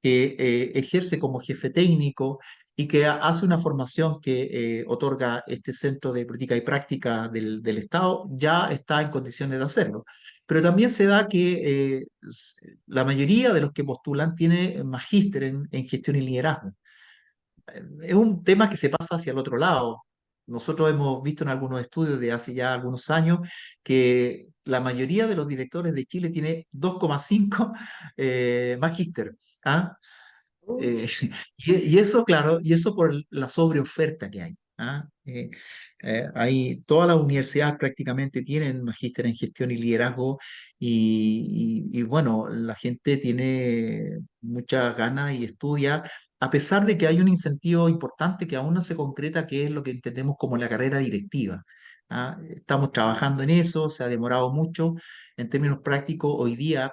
que ejerce como jefe técnico y que hace una formación que otorga este Centro de Política y Práctica del Estado, ya está en condiciones de hacerlo. Pero también se da que la mayoría de los que postulan tiene magíster en gestión y liderazgo. Es un tema que se pasa hacia el otro lado. Nosotros hemos visto en algunos estudios de hace ya algunos años que la mayoría de los directores de Chile tiene 2,5 magíster. ¿Ah? Eh, y eso, claro, y eso por la sobreoferta que hay. ¿ah? Todas las universidades prácticamente tienen magíster en gestión y liderazgo y bueno, la gente tiene muchas ganas y estudia, a pesar de que hay un incentivo importante que aún no se concreta, que es lo que entendemos como la carrera directiva. ¿Ah? Estamos trabajando en eso, se ha demorado mucho. En términos prácticos, hoy día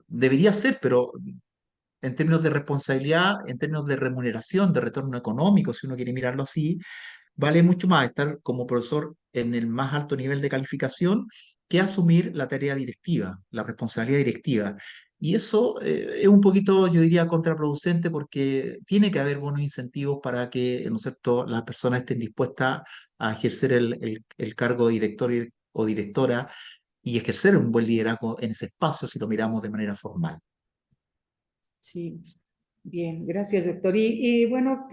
debería ser, pero en términos de responsabilidad, en términos de remuneración, de retorno económico, si uno quiere mirarlo así, vale mucho más estar como profesor en el más alto nivel de calificación que asumir la tarea directiva, la responsabilidad directiva. Y eso es un poquito, yo diría, contraproducente porque tiene que haber buenos incentivos para que, ¿no es cierto?, las personas estén dispuestas a ejercer el cargo de director o directora y ejercer un buen liderazgo en ese espacio si lo miramos de manera formal. Sí, bien, gracias, doctor. Y bueno,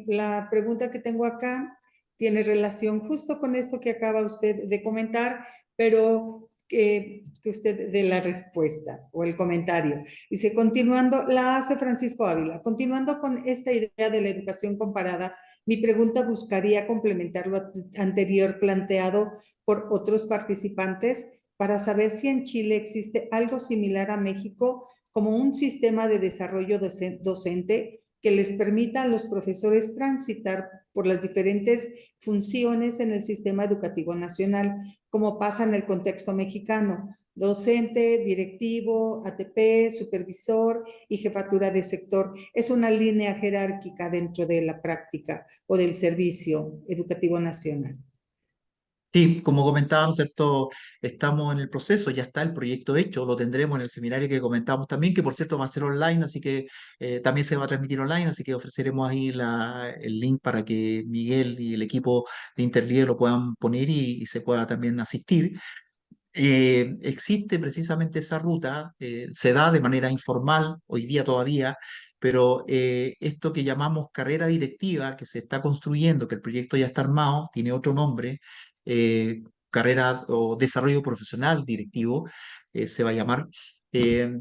la pregunta que tengo acá tiene relación justo con esto que acaba usted de comentar, pero que usted dé la respuesta o el comentario. Dice, continuando, la hace Francisco Ávila, continuando con esta idea de la educación comparada, mi pregunta buscaría complementar lo anterior planteado por otros participantes para saber si en Chile existe algo similar a México como un sistema de desarrollo docente que les permita a los profesores transitar por las diferentes funciones en el sistema educativo nacional, como pasa en el contexto mexicano: docente, directivo, ATP, supervisor y jefatura de sector. Es una línea jerárquica dentro de la práctica o del servicio educativo nacional. Sí, como comentaba, ¿no es cierto? Estamos en el proceso, ya está el proyecto hecho, lo tendremos en el seminario que comentábamos también, que por cierto va a ser online, así que también se va a transmitir online, así que ofreceremos ahí el link para que Miguel y el equipo de Interlíder lo puedan poner y se pueda también asistir. Existe precisamente esa ruta, se da de manera informal hoy día todavía, pero esto que llamamos carrera directiva, que se está construyendo, que el proyecto ya está armado, tiene otro nombre, carrera o desarrollo profesional directivo, se va a llamar. eh,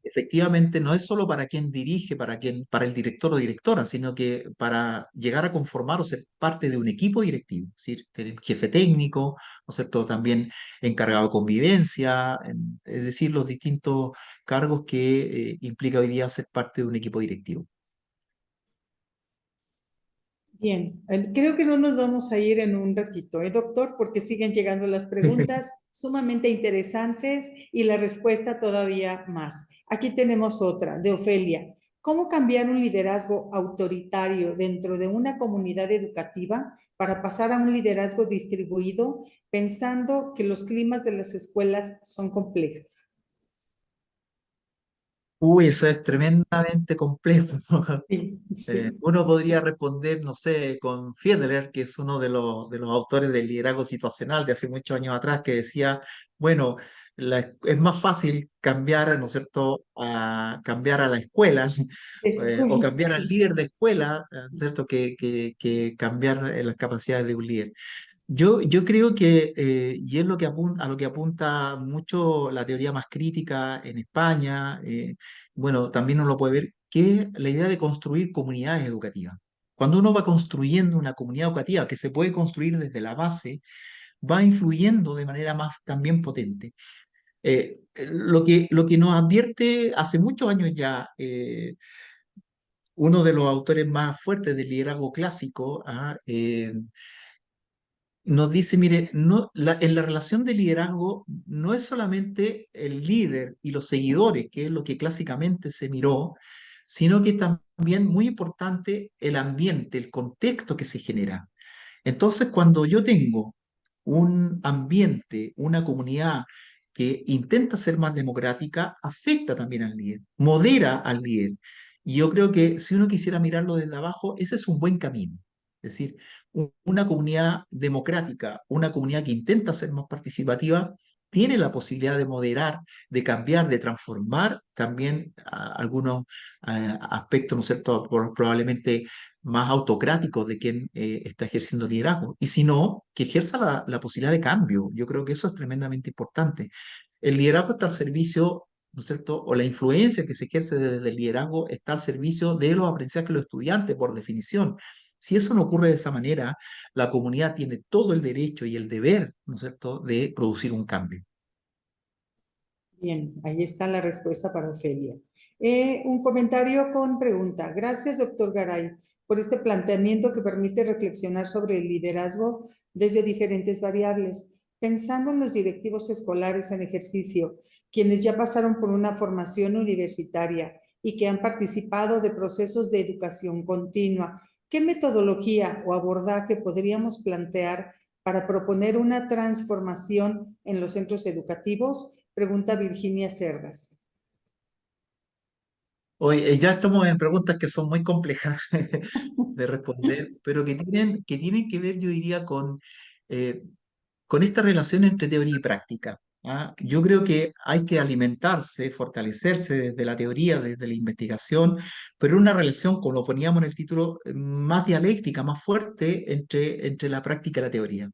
Efectivamente, no es solo para quien dirige, para el director o directora, sino que para llegar a conformar o ser parte de un equipo directivo, es decir, tener jefe técnico, ¿no es cierto? También encargado de convivencia, es decir, los distintos cargos que implica hoy día ser parte de un equipo directivo. Bien, creo que no nos vamos a ir en un ratito, doctor? Porque siguen llegando las preguntas sumamente interesantes y la respuesta todavía más. Aquí tenemos otra de Ofelia. ¿Cómo cambiar un liderazgo autoritario dentro de una comunidad educativa para pasar a un liderazgo distribuido, pensando que los climas de las escuelas son complejos? Uy, eso es tremendamente complejo. Sí, sí, Uno podría sí. responder, no sé, con Fiedler, que es uno de los autores del liderazgo situacional de hace muchos años atrás, que decía, bueno, es más fácil cambiar, ¿no es cierto?, a cambiar a la escuela o Después, cambiar al sí. líder de escuela, ¿no es cierto?, que cambiar las capacidades de un líder. Yo creo que, y es a lo que apunta mucho la teoría más crítica en España, bueno, también uno lo puede ver, que es la idea de construir comunidades educativas. Cuando uno va construyendo una comunidad educativa que se puede construir desde la base, va influyendo de manera más también potente. Lo que nos advierte hace muchos años ya, uno de los autores más fuertes del liderazgo clásico, nos dice, mire, en la relación de liderazgo no es solamente el líder y los seguidores, que es lo que clásicamente se miró, sino que también muy importante el ambiente, el contexto que se genera. Entonces, cuando yo tengo un ambiente, una comunidad que intenta ser más democrática, afecta también al líder, modera al líder. Y yo creo que si uno quisiera mirarlo desde abajo, ese es un buen camino. Es decir, una comunidad democrática, una comunidad que intenta ser más participativa, tiene la posibilidad de moderar, de cambiar, de transformar también algunos aspectos, ¿no es cierto?, probablemente más autocráticos de quien está ejerciendo liderazgo. Y si no, que ejerza la posibilidad de cambio. Yo creo que eso es tremendamente importante. El liderazgo está al servicio, ¿no es cierto? O la influencia que se ejerce desde el liderazgo está al servicio de los aprendizajes de los estudiantes, por definición. Si eso no ocurre de esa manera, la comunidad tiene todo el derecho y el deber, ¿no es cierto?, de producir un cambio. Bien, ahí está la respuesta para Ofelia. Un comentario con pregunta. Gracias, doctor Garay, por este planteamiento que permite reflexionar sobre el liderazgo desde diferentes variables. Pensando en los directivos escolares en ejercicio, quienes ya pasaron por una formación universitaria y que han participado de procesos de educación continua, ¿qué metodología o abordaje podríamos plantear para proponer una transformación en los centros educativos? Pregunta Virginia Cerdas. Hoy ya estamos en preguntas que son muy complejas de responder, pero que tienen que ver, yo diría, eh, con esta relación entre teoría y práctica. ¿Ah? Yo creo que hay que alimentarse, fortalecerse desde la teoría, desde la investigación, pero una relación, como lo poníamos en el título, más dialéctica, más fuerte entre la práctica y la teoría.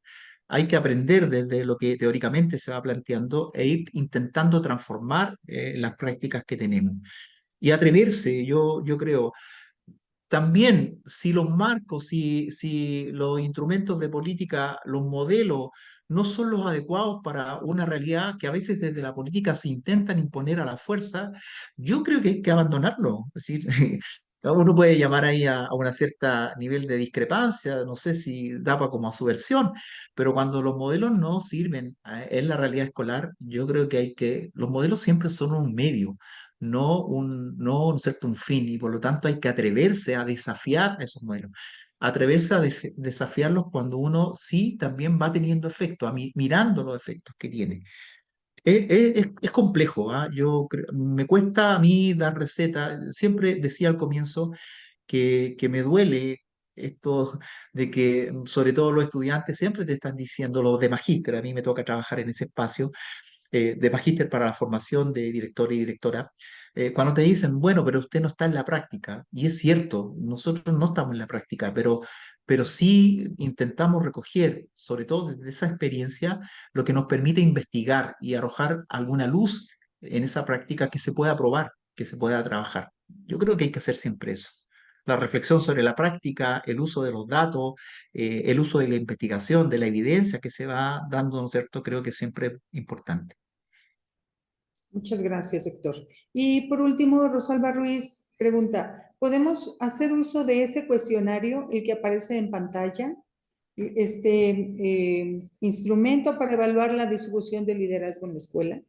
Hay que aprender desde lo que teóricamente se va planteando e ir intentando transformar las prácticas que tenemos. Y atreverse, yo creo. También, si los marcos, si los instrumentos de política, los modelos, no son los adecuados para una realidad que a veces desde la política se intentan imponer a la fuerza, yo creo que hay que abandonarlo. Es decir, cada uno puede llamar ahí a una cierta nivel de discrepancia, no sé si da para como a su versión, pero cuando los modelos no sirven en la realidad escolar, yo creo que los modelos siempre son un medio, no un cierto un fin, y por lo tanto hay que atreverse a desafiar esos modelos, atreverse a desafiarlos cuando uno sí también va teniendo efectos, mirando los efectos que tiene. Es complejo, ¿ah? Me cuesta a mí dar receta, siempre decía al comienzo que me duele esto de que sobre todo los estudiantes siempre te están diciendo, los de magíster, a mí me toca trabajar en ese espacio, de magíster para la formación de director y directora, cuando te dicen, bueno, pero usted no está en la práctica, y es cierto, nosotros no estamos en la práctica, pero sí intentamos recoger, sobre todo desde esa experiencia, lo que nos permite investigar y arrojar alguna luz en esa práctica que se pueda probar, que se pueda trabajar. Yo creo que hay que hacer siempre eso. La reflexión sobre la práctica, el uso de los datos, el uso de la investigación, de la evidencia que se va dando, ¿no es cierto? Creo que siempre es importante. Muchas gracias, doctor. Y por último, Rosalba Ruiz pregunta, ¿podemos hacer uso de ese cuestionario, el que aparece en pantalla? Este instrumento para evaluar la distribución de liderazgo en la escuela.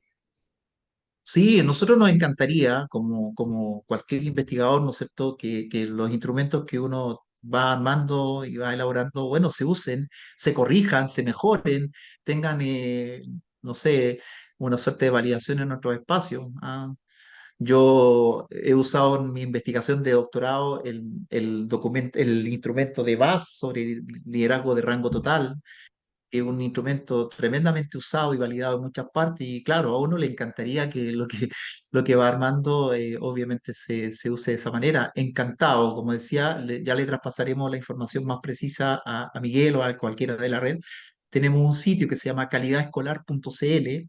Sí, a nosotros nos encantaría, como cualquier investigador, ¿no es cierto?, que los instrumentos que uno va armando y va elaborando, bueno, se usen, se corrijan, se mejoren, tengan, no sé, una suerte de validación en nuestros espacios. ¿Ah? Yo he usado en mi investigación de doctorado el instrumento de VAS sobre el liderazgo de rango total, es un instrumento tremendamente usado y validado en muchas partes, y claro, a uno le encantaría que lo que va armando obviamente se use de esa manera. Encantado, como decía, ya le traspasaremos la información más precisa a Miguel o a cualquiera de la red. Tenemos un sitio que se llama calidadescolar.cl,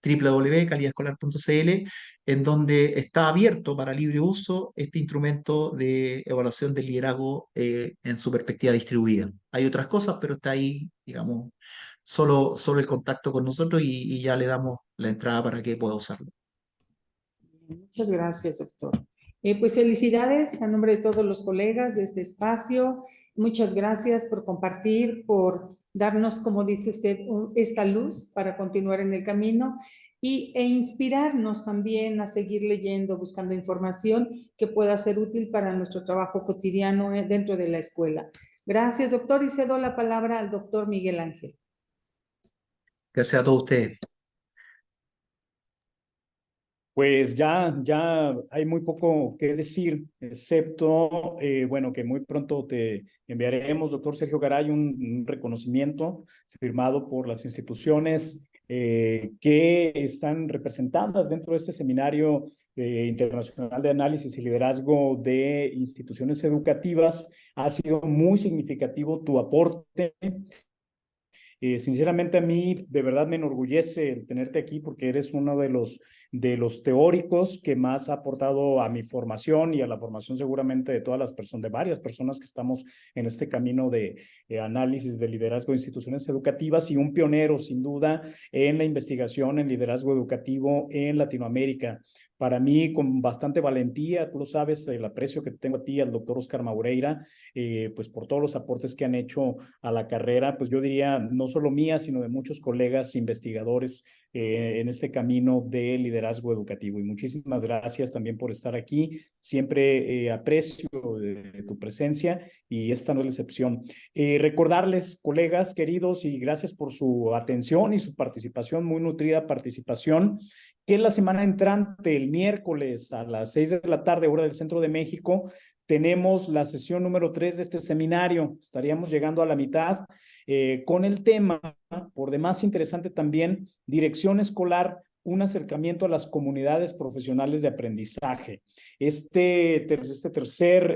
www.calidadescolar.cl, en donde está abierto para libre uso este instrumento de evaluación del liderazgo en su perspectiva distribuida. Hay otras cosas, pero está ahí, digamos, solo el contacto con nosotros y ya le damos la entrada para que pueda usarlo. Muchas gracias, doctor. Pues felicidades a nombre de todos los colegas de este espacio. Muchas gracias por compartir, por darnos, como dice usted, esta luz para continuar en el camino e inspirarnos también a seguir leyendo, buscando información que pueda ser útil para nuestro trabajo cotidiano dentro de la escuela. Gracias, doctor, y cedo la palabra al doctor Miguel Ángel. Gracias a todos ustedes. Pues ya hay muy poco que decir, excepto, bueno, que muy pronto te enviaremos, doctor Sergio Garay, un reconocimiento firmado por las instituciones que están representadas dentro de este seminario internacional de análisis y liderazgo de instituciones educativas. Ha sido muy significativo tu aporte. Sinceramente a mí de verdad me enorgullece el tenerte aquí porque eres uno de los de los teóricos que más ha aportado a mi formación y a la formación seguramente de todas las personas, de varias personas que estamos en este camino de análisis de liderazgo de instituciones educativas, y un pionero sin duda en la investigación en liderazgo educativo en Latinoamérica. Para mí, con bastante valentía, tú lo sabes, el aprecio que tengo a ti, al doctor Oscar Maureira, pues por todos los aportes que han hecho a la carrera, pues yo diría, no solo mía, sino de muchos colegas investigadores en este camino de liderazgo educativo. Y muchísimas gracias también por estar aquí. Siempre aprecio tu presencia y esta no es la excepción. Recordarles, colegas queridos, y gracias por su atención y su participación, muy nutrida participación, que la semana entrante, el miércoles a las 6 de la tarde, hora del Centro de México, tenemos la sesión número 3 de este seminario. Estaríamos llegando a la mitad con el tema, por demás interesante también, dirección escolar, un acercamiento a las comunidades profesionales de aprendizaje. Esta tercera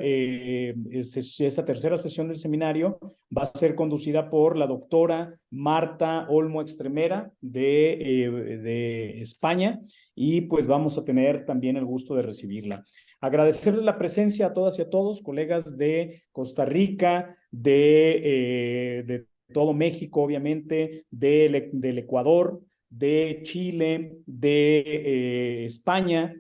sesión del seminario va a ser conducida por la doctora Marta Olmo Extremera de España, y pues vamos a tener también el gusto de recibirla. Agradecerles la presencia a todas y a todos, colegas de Costa Rica, de todo México, obviamente, del Ecuador, de Chile, de España,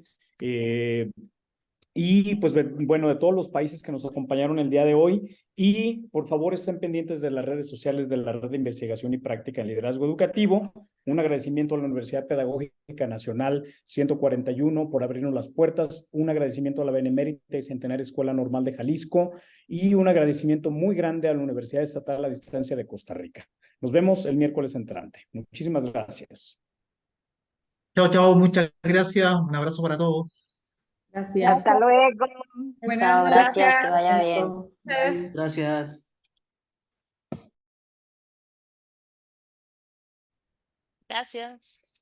y pues bueno, de todos los países que nos acompañaron el día de hoy. Y por favor estén pendientes de las redes sociales de la Red de Investigación y Práctica en Liderazgo Educativo. Un agradecimiento a la Universidad Pedagógica Nacional 141 por abrirnos las puertas, un agradecimiento a la Benemérita y Centenaria Escuela Normal de Jalisco, y un agradecimiento muy grande a la Universidad Estatal a Distancia de Costa Rica. Nos vemos el miércoles entrante. Muchísimas gracias. Chao, chao, muchas gracias. Un abrazo para todos. Gracias. Hasta luego. Buenas Chao, noches. gracias, que vaya bien. Bye. Gracias. Gracias.